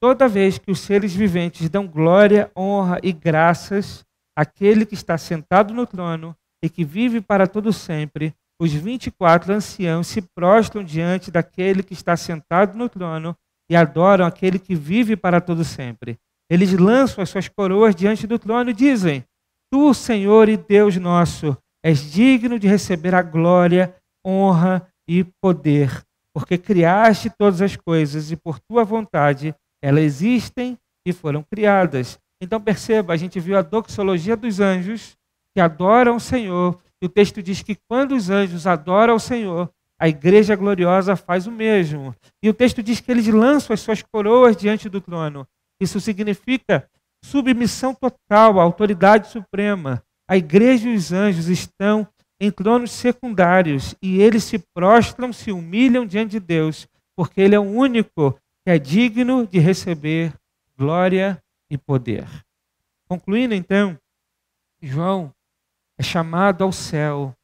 Toda vez que os seres viventes dão glória, honra e graças àquele que está sentado no trono e que vive para todo sempre, os 24 anciãos se prostram diante daquele que está sentado no trono e adoram aquele que vive para todo sempre. Eles lançam as suas coroas diante do trono e dizem: Tu, Senhor e Deus nosso, és digno de receber a glória, honra e poder, porque criaste todas as coisas e por tua vontade elas existem e foram criadas. Então perceba, a gente viu a doxologia dos anjos que adoram o Senhor, e o texto diz que quando os anjos adoram o Senhor, a igreja gloriosa faz o mesmo. E o texto diz que eles lançam as suas coroas diante do trono. Isso significa submissão total à autoridade suprema. A igreja e os anjos estão em tronos secundários e eles se prostram, se humilham diante de Deus, porque Ele é o único que é digno de receber glória e poder. Concluindo então, João é chamado ao céu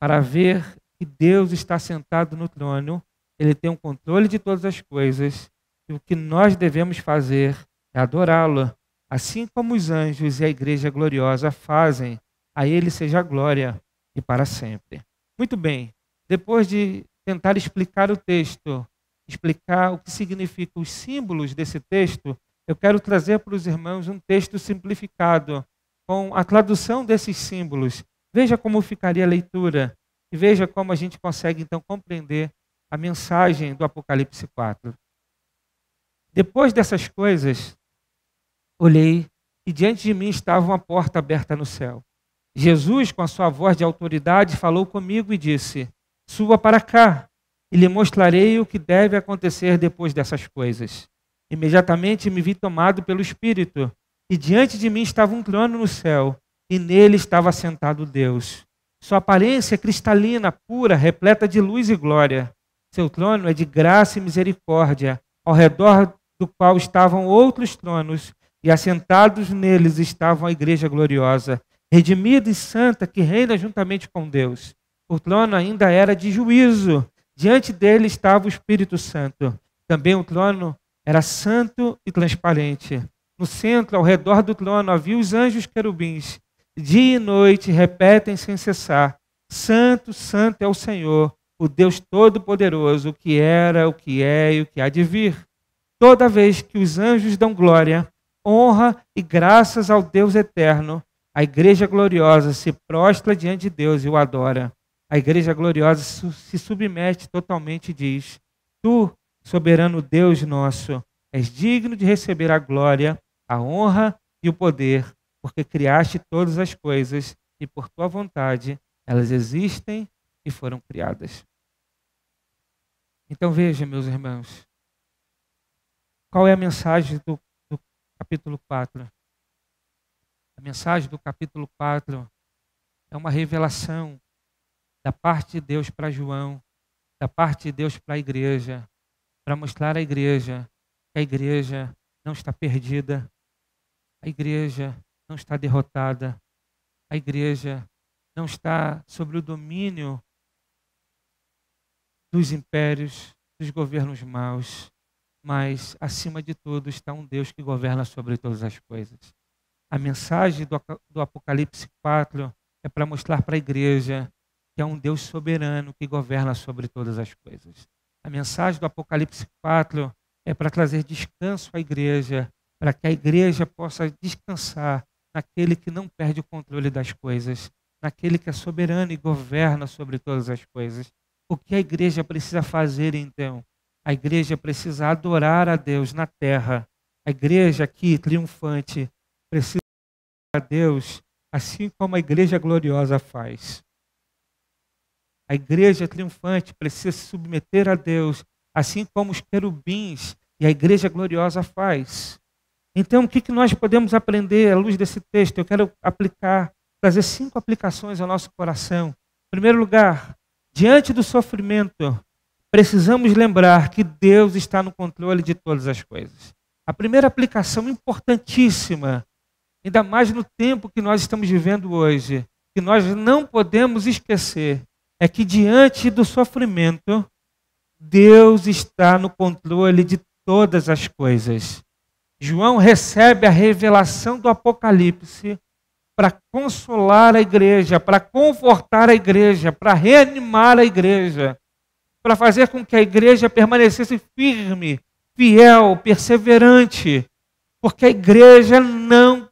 para ver que Deus está sentado no trono, ele tem o controle de todas as coisas, e o que nós devemos fazer é adorá-lo, assim como os anjos e a igreja gloriosa fazem. A ele seja a glória e para sempre. Muito bem, depois de tentar explicar o texto, explicar o que significam os símbolos desse texto, eu quero trazer para os irmãos um texto simplificado, com a tradução desses símbolos. Veja como ficaria a leitura e veja como a gente consegue então compreender a mensagem do Apocalipse 4. Depois dessas coisas, olhei e diante de mim estava uma porta aberta no céu. Jesus, com a sua voz de autoridade, falou comigo e disse: suba para cá e lhe mostrarei o que deve acontecer depois dessas coisas. Imediatamente me vi tomado pelo Espírito, e diante de mim estava um trono no céu, e nele estava sentado Deus. Sua aparência é cristalina, pura, repleta de luz e glória. Seu trono é de graça e misericórdia, ao redor do qual estavam outros tronos, e assentados neles estavam a igreja gloriosa, redimida e santa, que reina juntamente com Deus. O trono ainda era de juízo. Diante dele estava o Espírito Santo. Também o trono era santo e transparente. No centro, ao redor do trono, havia os anjos querubins. Dia e noite repetem sem cessar: Santo, Santo é o Senhor, o Deus Todo-Poderoso, o que era, o que é e o que há de vir. Toda vez que os anjos dão glória, honra e graças ao Deus eterno, a igreja gloriosa se prostra diante de Deus e o adora. A igreja gloriosa se submete totalmente e diz: Tu, soberano Deus nosso, és digno de receber a glória, a honra e o poder, porque criaste todas as coisas e por tua vontade elas existem e foram criadas. Então veja, meus irmãos, qual é a mensagem do capítulo 4? A mensagem do capítulo 4 é uma revelação da parte de Deus para João, da parte de Deus para a igreja, para mostrar à igreja que a igreja não está perdida, a igreja não está derrotada, a igreja não está sob o domínio dos impérios, dos governos maus, mas acima de tudo está um Deus que governa sobre todas as coisas. A mensagem do Apocalipse 4 é para mostrar para a igreja que é um Deus soberano que governa sobre todas as coisas. A mensagem do Apocalipse 4 é para trazer descanso à igreja, para que a igreja possa descansar naquele que não perde o controle das coisas, naquele que é soberano e governa sobre todas as coisas. O que a igreja precisa fazer então? A igreja precisa adorar a Deus na terra. A igreja aqui, triunfante, precisa adorar a Deus assim como a igreja gloriosa faz. A igreja triunfante precisa se submeter a Deus, assim como os querubins e a igreja gloriosa faz. Então, o que nós podemos aprender à luz desse texto? Eu quero trazer 5 aplicações ao nosso coração. Em primeiro lugar, diante do sofrimento, precisamos lembrar que Deus está no controle de todas as coisas. A primeira aplicação importantíssima, ainda mais no tempo que nós estamos vivendo hoje, que nós não podemos esquecer, é que diante do sofrimento, Deus está no controle de todas as coisas. João recebe a revelação do Apocalipse para consolar a igreja, para confortar a igreja, para reanimar a igreja, para fazer com que a igreja permanecesse firme, fiel, perseverante, porque a igreja não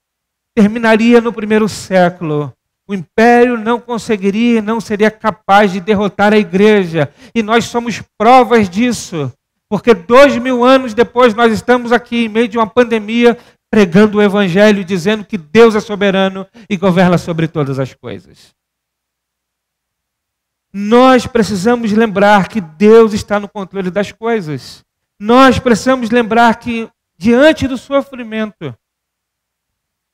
terminaria no primeiro século. O império não conseguiria, não seria capaz de derrotar a igreja. E nós somos provas disso. Porque 2000 anos depois nós estamos aqui em meio de uma pandemia pregando o evangelho, dizendo que Deus é soberano e governa sobre todas as coisas. Nós precisamos lembrar que Deus está no controle das coisas. Nós precisamos lembrar que diante do sofrimento,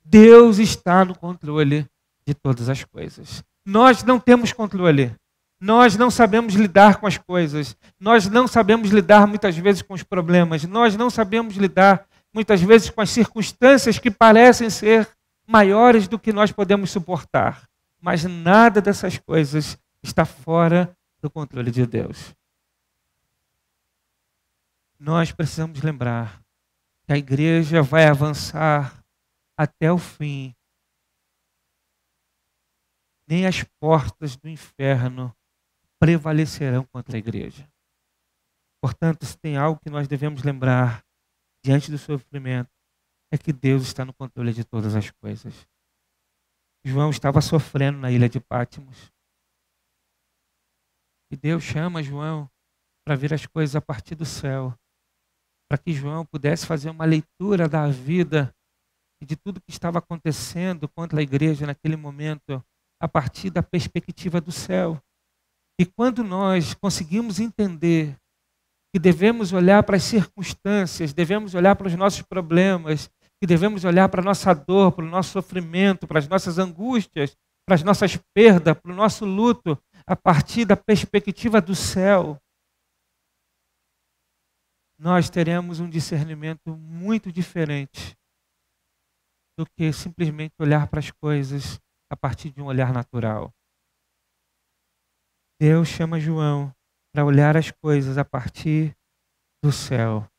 Deus está no controle de todas as coisas. Nós não temos controle. Nós não sabemos lidar com as coisas. Nós não sabemos lidar muitas vezes com os problemas. Nós não sabemos lidar muitas vezes com as circunstâncias que parecem ser maiores do que nós podemos suportar. Mas nada dessas coisas está fora do controle de Deus. Nós precisamos lembrar que a igreja vai avançar até o fim. Nem as portas do inferno prevalecerão contra a igreja. Portanto, se tem algo que nós devemos lembrar diante do sofrimento, é que Deus está no controle de todas as coisas. João estava sofrendo na ilha de Patmos. E Deus chama João para ver as coisas a partir do céu, para que João pudesse fazer uma leitura da vida e de tudo que estava acontecendo contra a igreja naquele momento, a partir da perspectiva do céu. E quando nós conseguimos entender que devemos olhar para as circunstâncias, devemos olhar para os nossos problemas, que devemos olhar para a nossa dor, para o nosso sofrimento, para as nossas angústias, para as nossas perdas, para o nosso luto, a partir da perspectiva do céu, nós teremos um discernimento muito diferente do que simplesmente olhar para as coisas a partir de um olhar natural. Deus chama João para olhar as coisas a partir do céu.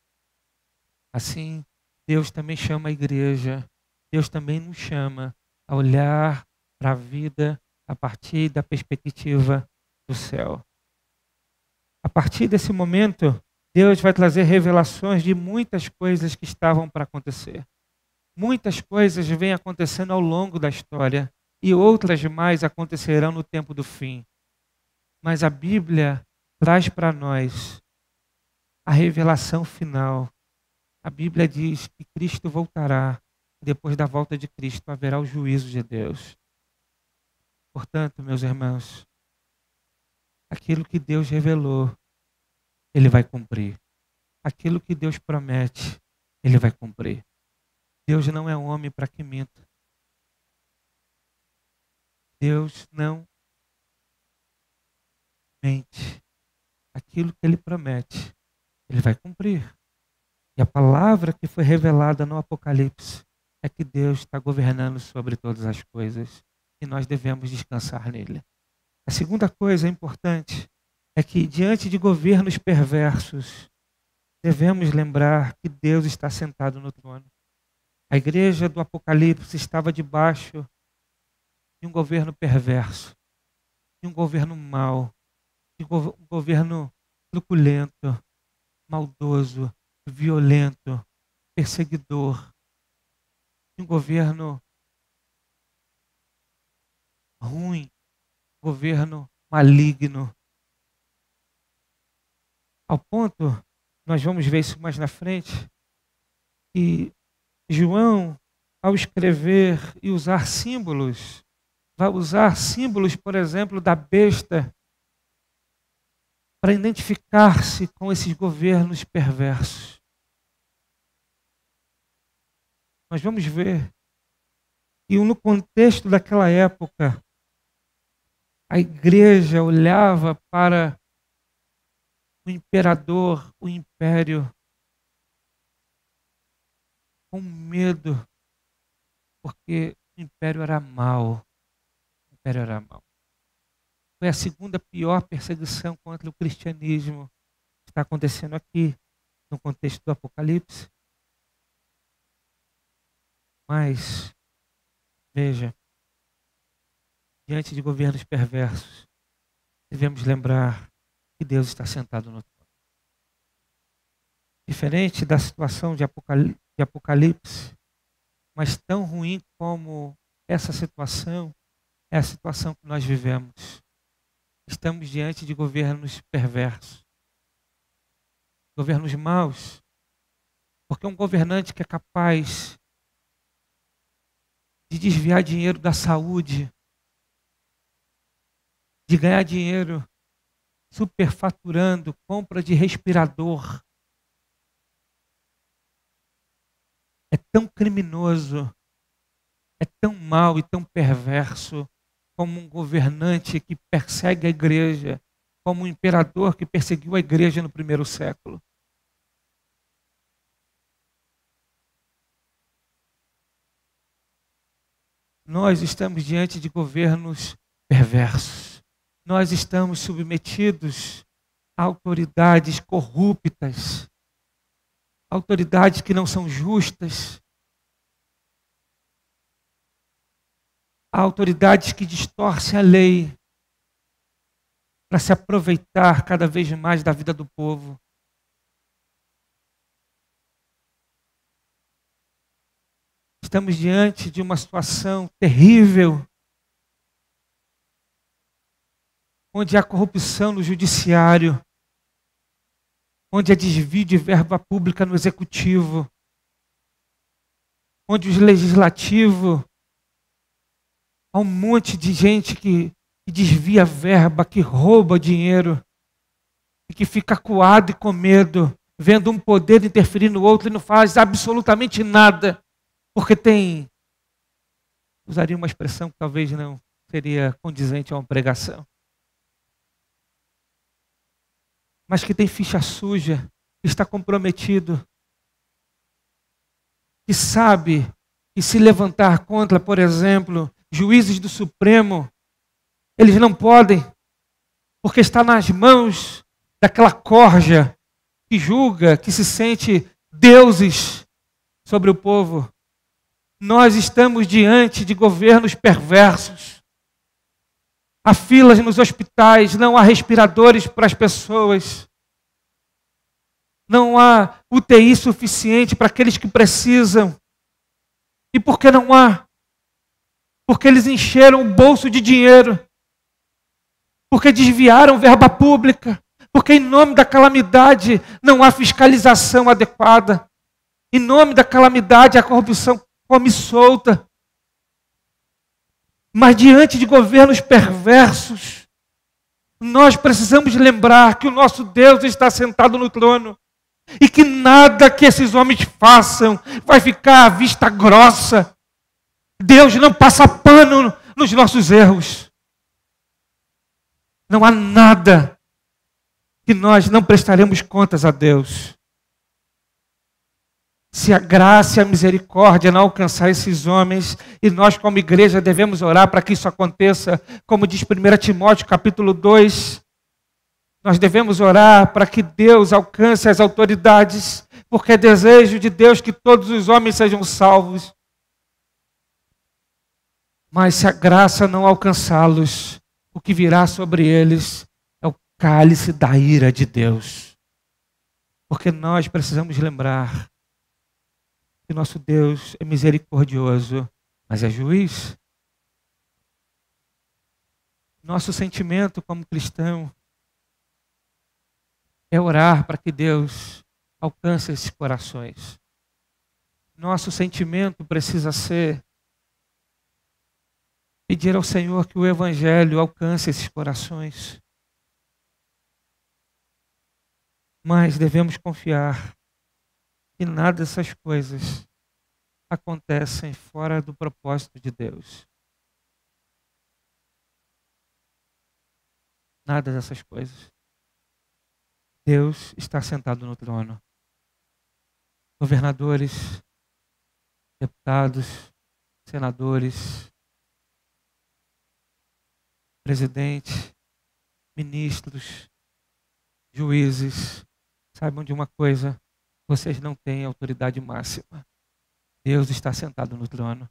Assim, Deus também chama a igreja, Deus também nos chama a olhar para a vida a partir da perspectiva do céu. A partir desse momento, Deus vai trazer revelações de muitas coisas que estavam para acontecer. Muitas coisas vêm acontecendo ao longo da história e outras mais acontecerão no tempo do fim. Mas a Bíblia traz para nós a revelação final. A Bíblia diz que Cristo voltará. Depois da volta de Cristo haverá o juízo de Deus. Portanto, meus irmãos, aquilo que Deus revelou, Ele vai cumprir. Aquilo que Deus promete, Ele vai cumprir. Deus não é um homem para que minta. Deus não mente. Aquilo que Ele promete, Ele vai cumprir. E a palavra que foi revelada no Apocalipse é que Deus está governando sobre todas as coisas e nós devemos descansar nele. A segunda coisa importante é que diante de governos perversos, devemos lembrar que Deus está sentado no trono. A igreja do Apocalipse estava debaixo de um governo perverso, de um governo mau, de um governo truculento, maldoso, violento, perseguidor, de um governo ruim, governo maligno. Ao ponto, nós vamos ver isso mais na frente, que João, ao escrever e usar símbolos, vai usar símbolos, por exemplo, da besta, para identificar-se com esses governos perversos. Nós vamos ver que no contexto daquela época, a igreja olhava para o imperador, o império, com medo, porque o império era mau. O império era mau. Foi a segunda pior perseguição contra o cristianismo que está acontecendo aqui, no contexto do Apocalipse. Mas, veja, diante de governos perversos, devemos lembrar que Deus está sentado no trono. Diferente da situação de Apocalipse, mas tão ruim como essa situação, é a situação que nós vivemos. Estamos diante de governos perversos, governos maus, porque um governante que é capaz de desviar dinheiro da saúde, de ganhar dinheiro superfaturando compra de respirador, é tão criminoso, é tão mau e tão perverso como um governante que persegue a igreja, como um imperador que perseguiu a igreja no primeiro século. Nós estamos diante de governos perversos. Nós estamos submetidos a autoridades corruptas, autoridades que não são justas, a autoridades que distorcem a lei para se aproveitar cada vez mais da vida do povo. Estamos diante de uma situação terrível, onde há corrupção no judiciário, onde há desvio de verba pública no executivo, onde o legislativo, há um monte de gente que desvia verba, que rouba dinheiro, e que fica acuado e com medo, vendo um poder interferir no outro e não faz absolutamente nada, porque tem, usaria uma expressão que talvez não seria condizente a uma pregação, mas que tem ficha suja, que está comprometido, que sabe que se levantar contra, por exemplo, juízes do Supremo, eles não podem, porque está nas mãos daquela corja que julga, que se sente deuses sobre o povo. Nós estamos diante de governos perversos. Há filas nos hospitais, não há respiradores para as pessoas. Não há UTI suficiente para aqueles que precisam. E por que não há? Porque eles encheram o bolso de dinheiro. Porque desviaram verba pública. Porque em nome da calamidade não há fiscalização adequada. Em nome da calamidade a corrupção come solta. Mas diante de governos perversos, nós precisamos lembrar que o nosso Deus está sentado no trono e que nada que esses homens façam vai ficar à vista grossa. Deus não passa pano nos nossos erros. Não há nada que nós não prestaremos contas a Deus. Se a graça e a misericórdia não alcançar esses homens, e nós como igreja devemos orar para que isso aconteça, como diz 1 Timóteo capítulo 2, nós devemos orar para que Deus alcance as autoridades, porque é desejo de Deus que todos os homens sejam salvos. Mas se a graça não alcançá-los, o que virá sobre eles é o cálice da ira de Deus. Porque nós precisamos lembrar que nosso Deus é misericordioso, mas é juiz. Nosso sentimento como cristão é orar para que Deus alcance esses corações. Nosso sentimento precisa ser pedir ao Senhor que o Evangelho alcance esses corações. Mas devemos confiar que nada dessas coisas acontecem fora do propósito de Deus. Nada dessas coisas. Deus está sentado no trono. Governadores, deputados, senadores, presidente, ministros, juízes, saibam de uma coisa: vocês não têm autoridade máxima. Deus está sentado no trono.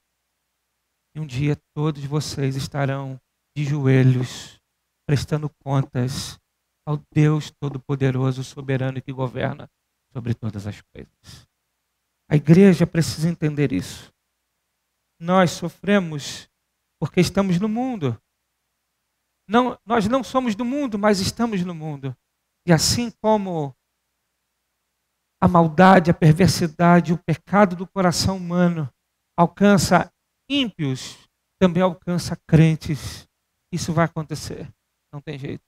E um dia todos vocês estarão de joelhos, prestando contas ao Deus Todo-Poderoso, soberano e que governa sobre todas as coisas. A igreja precisa entender isso. Nós sofremos porque estamos no mundo. Não, nós não somos do mundo, mas estamos no mundo. E assim como a maldade, a perversidade, o pecado do coração humano alcança ímpios, também alcança crentes. Isso vai acontecer. Não tem jeito.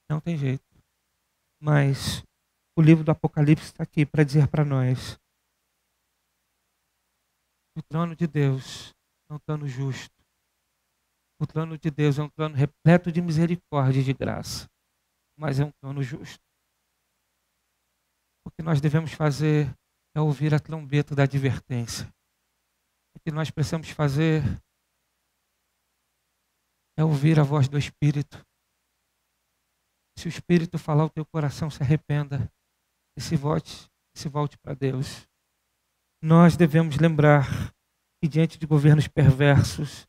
Não tem jeito. Mas o livro do Apocalipse está aqui para dizer para nós: o trono de Deus é um trono justo. O trono de Deus é um trono repleto de misericórdia e de graça. Mas é um trono justo. O que nós devemos fazer é ouvir a trombeta da advertência. que nós precisamos fazer é ouvir a voz do Espírito. Se o Espírito falar ao teu coração, se arrependa e se volte para Deus. Nós devemos lembrar que diante de governos perversos,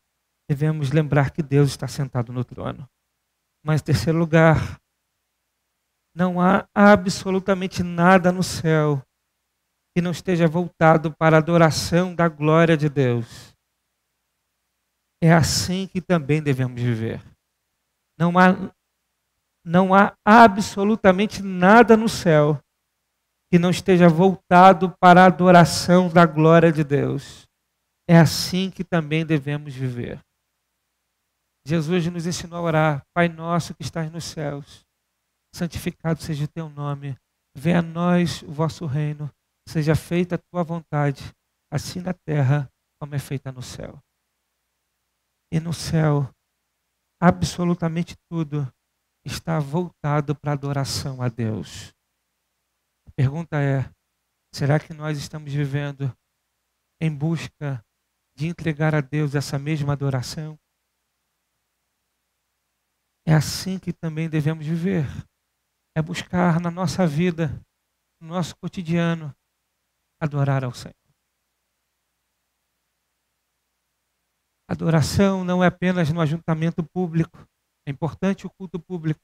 devemos lembrar que Deus está sentado no trono. Mas, em terceiro lugar, não há absolutamente nada no céu que não esteja voltado para a adoração da glória de Deus. É assim que também devemos viver. Não há absolutamente nada no céu que não esteja voltado para a adoração da glória de Deus. É assim que também devemos viver. Jesus nos ensinou a orar: Pai nosso que estás nos céus, santificado seja o teu nome, venha a nós o vosso reino, seja feita a tua vontade, assim na terra como é feita no céu. E no céu, absolutamente tudo está voltado para a adoração a Deus. A pergunta é: será que nós estamos vivendo em busca de entregar a Deus essa mesma adoração? É assim que também devemos viver. É buscar na nossa vida, no nosso cotidiano, adorar ao Senhor. Adoração não é apenas no ajuntamento público. É importante o culto público,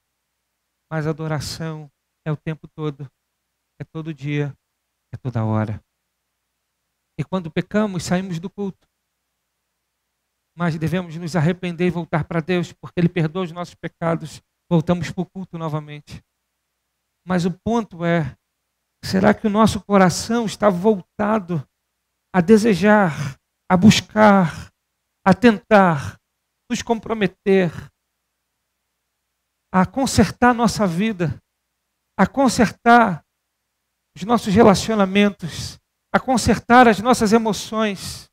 mas a adoração é o tempo todo, é todo dia, é toda hora. E quando pecamos, saímos do culto. Mas devemos nos arrepender e voltar para Deus, porque Ele perdoa os nossos pecados. Voltamos para o culto novamente. Mas o ponto é: será que o nosso coração está voltado a desejar, a buscar, a tentar nos comprometer, a consertar nossa vida, a consertar os nossos relacionamentos, a consertar as nossas emoções,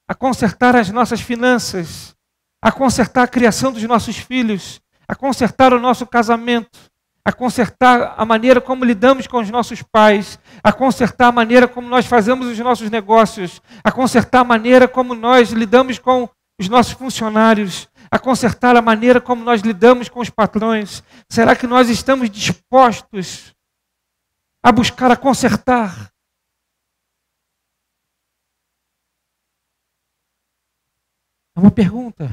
a consertar as nossas finanças, a consertar a criação dos nossos filhos, a consertar o nosso casamento, a consertar a maneira como lidamos com os nossos pais, a consertar a maneira como nós fazemos os nossos negócios, a consertar a maneira como nós lidamos com os nossos funcionários, a consertar a maneira como nós lidamos com os patrões. Será que nós estamos dispostos a buscar a consertar? É uma pergunta.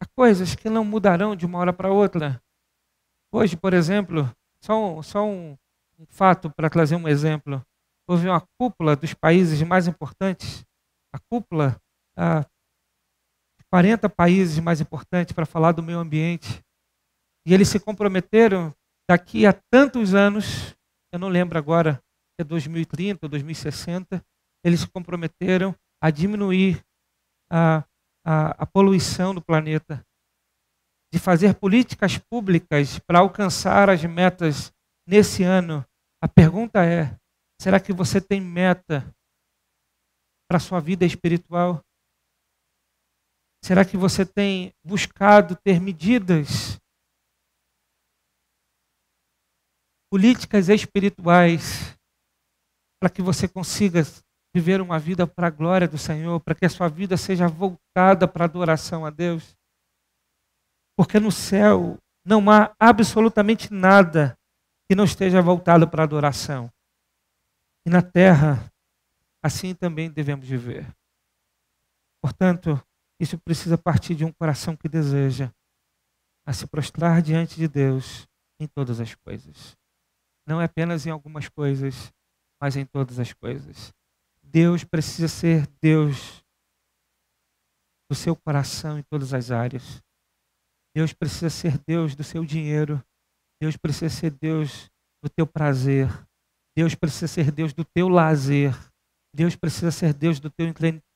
Há coisas que não mudarão de uma hora para outra. Hoje, por exemplo, só um fato para trazer um exemplo. Houve uma cúpula dos países mais importantes, a cúpula de 40 países mais importantes para falar do meio ambiente. E eles se comprometeram daqui a tantos anos, eu não lembro agora, é 2030 ou 2060, eles se comprometeram a diminuir a poluição do planeta, de fazer políticas públicas para alcançar as metas nesse ano. A pergunta é: será que você tem meta para a sua vida espiritual? Será que você tem buscado ter medidas, políticas espirituais, para que você consiga viver uma vida para a glória do Senhor, para que a sua vida seja voltada para a adoração a Deus? Porque no céu não há absolutamente nada que não esteja voltado para a adoração. E na terra, assim também devemos viver. Portanto, isso precisa partir de um coração que deseja a se prostrar diante de Deus em todas as coisas. Não é apenas em algumas coisas, mas em todas as coisas. Deus precisa ser Deus do seu coração em todas as áreas. Deus precisa ser Deus do seu dinheiro. Deus precisa ser Deus do teu prazer. Deus precisa ser Deus do teu lazer. Deus precisa ser Deus do teu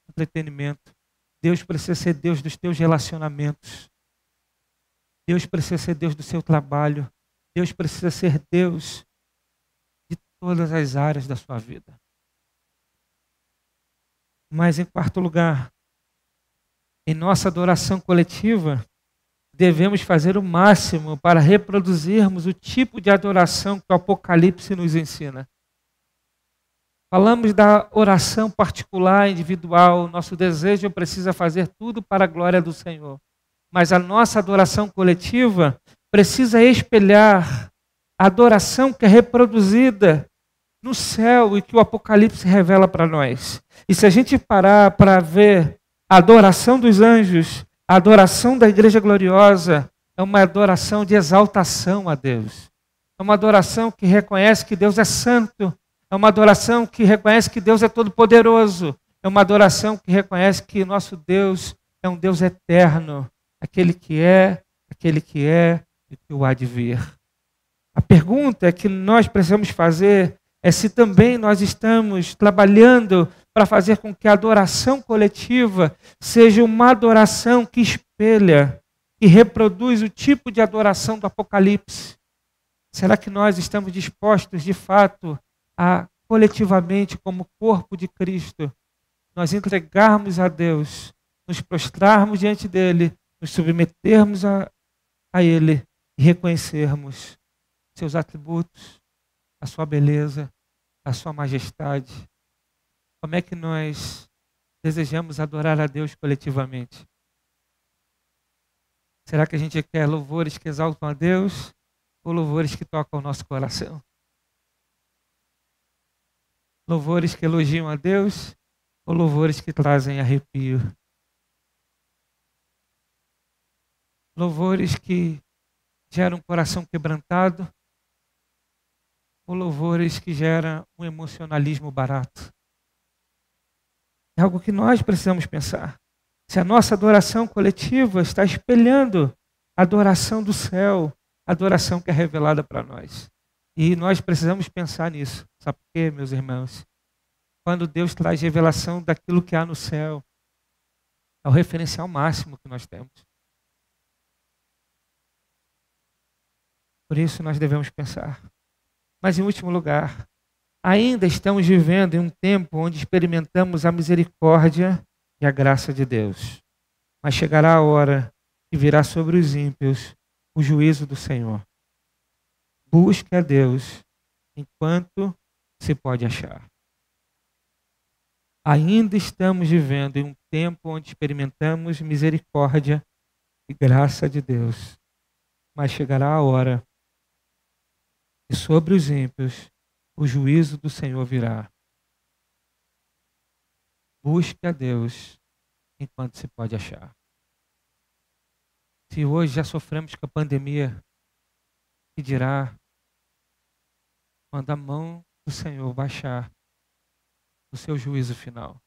entretenimento. Deus precisa ser Deus dos teus relacionamentos. Deus precisa ser Deus do seu trabalho. Deus precisa ser Deus de todas as áreas da sua vida. Mas, em quarto lugar, em nossa adoração coletiva, devemos fazer o máximo para reproduzirmos o tipo de adoração que o Apocalipse nos ensina. Falamos da oração particular, individual. Nosso desejo precisa fazer tudo para a glória do Senhor. Mas a nossa adoração coletiva precisa espelhar a adoração que é reproduzida no céu e que o Apocalipse revela para nós. E se a gente parar para ver a adoração dos anjos, a adoração da igreja gloriosa, é uma adoração de exaltação a Deus. É uma adoração que reconhece que Deus é santo. É uma adoração que reconhece que Deus é todo-poderoso. É uma adoração que reconhece que nosso Deus é um Deus eterno. Aquele que é e que o há de vir. A pergunta que nós precisamos fazer é se também nós estamos trabalhando para fazer com que a adoração coletiva seja uma adoração que espelha, que reproduz o tipo de adoração do Apocalipse. Será que nós estamos dispostos, de fato, a coletivamente, como corpo de Cristo, nós entregarmos a Deus, nos prostrarmos diante dele, nos submetermos a ele e reconhecermos seus atributos, a sua beleza, a sua majestade? Como é que nós desejamos adorar a Deus coletivamente? Será que a gente quer louvores que exaltam a Deus ou louvores que tocam o nosso coração? Louvores que elogiam a Deus ou louvores que trazem arrepio? Louvores que geram um coração quebrantado ou louvores que geram um emocionalismo barato? É algo que nós precisamos pensar. Se a nossa adoração coletiva está espelhando a adoração do céu, a adoração que é revelada para nós. E nós precisamos pensar nisso. Sabe por quê, meus irmãos? Quando Deus traz revelação daquilo que há no céu, é o referencial máximo que nós temos. Por isso nós devemos pensar. Mas em último lugar, ainda estamos vivendo em um tempo onde experimentamos a misericórdia e a graça de Deus. Mas chegará a hora que virá sobre os ímpios o juízo do Senhor. Busque a Deus enquanto se pode achar. Ainda estamos vivendo em um tempo onde experimentamos misericórdia e graça de Deus. Mas chegará a hora que sobre os ímpios o juízo do Senhor virá. Busque a Deus enquanto se pode achar. Se hoje já sofremos com a pandemia, que dirá quando a mão do Senhor baixar o seu juízo final?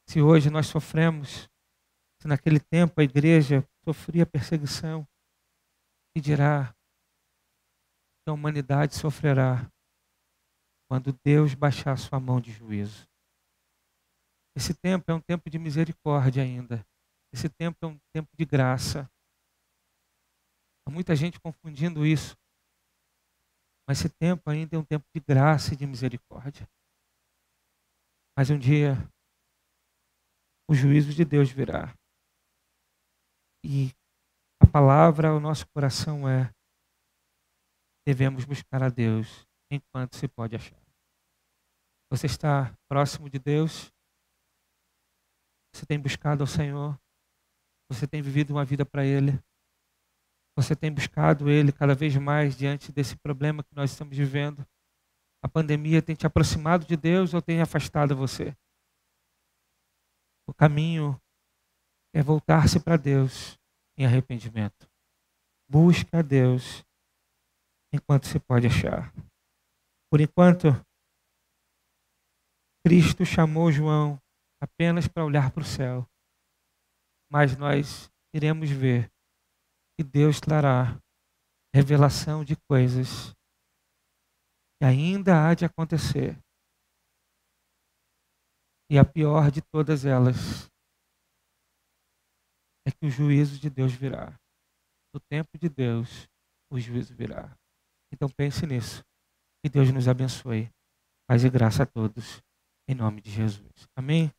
Se hoje nós sofremos, se naquele tempo a igreja sofria perseguição, que dirá que a humanidade sofrerá quando Deus baixar a sua mão de juízo? Esse tempo é um tempo de misericórdia ainda. Esse tempo é um tempo de graça. Há muita gente confundindo isso. Mas esse tempo ainda é um tempo de graça e de misericórdia. Mas um dia o juízo de Deus virá. E a palavra ao nosso coração é: devemos buscar a Deus enquanto se pode achar. Você está próximo de Deus? Você tem buscado ao Senhor? Você tem vivido uma vida para Ele? Você tem buscado Ele cada vez mais diante desse problema que nós estamos vivendo? A pandemia tem te aproximado de Deus ou tem afastado você? O caminho é voltar-se para Deus em arrependimento. Busque a Deus enquanto se pode achar. Por enquanto, Cristo chamou João apenas para olhar para o céu. Mas nós iremos ver que Deus trará revelação de coisas que ainda há de acontecer. E a pior de todas elas é que o juízo de Deus virá. No tempo de Deus, o juízo virá. Então pense nisso. Que Deus nos abençoe. Paz e graça a todos. Em nome de Jesus. Amém?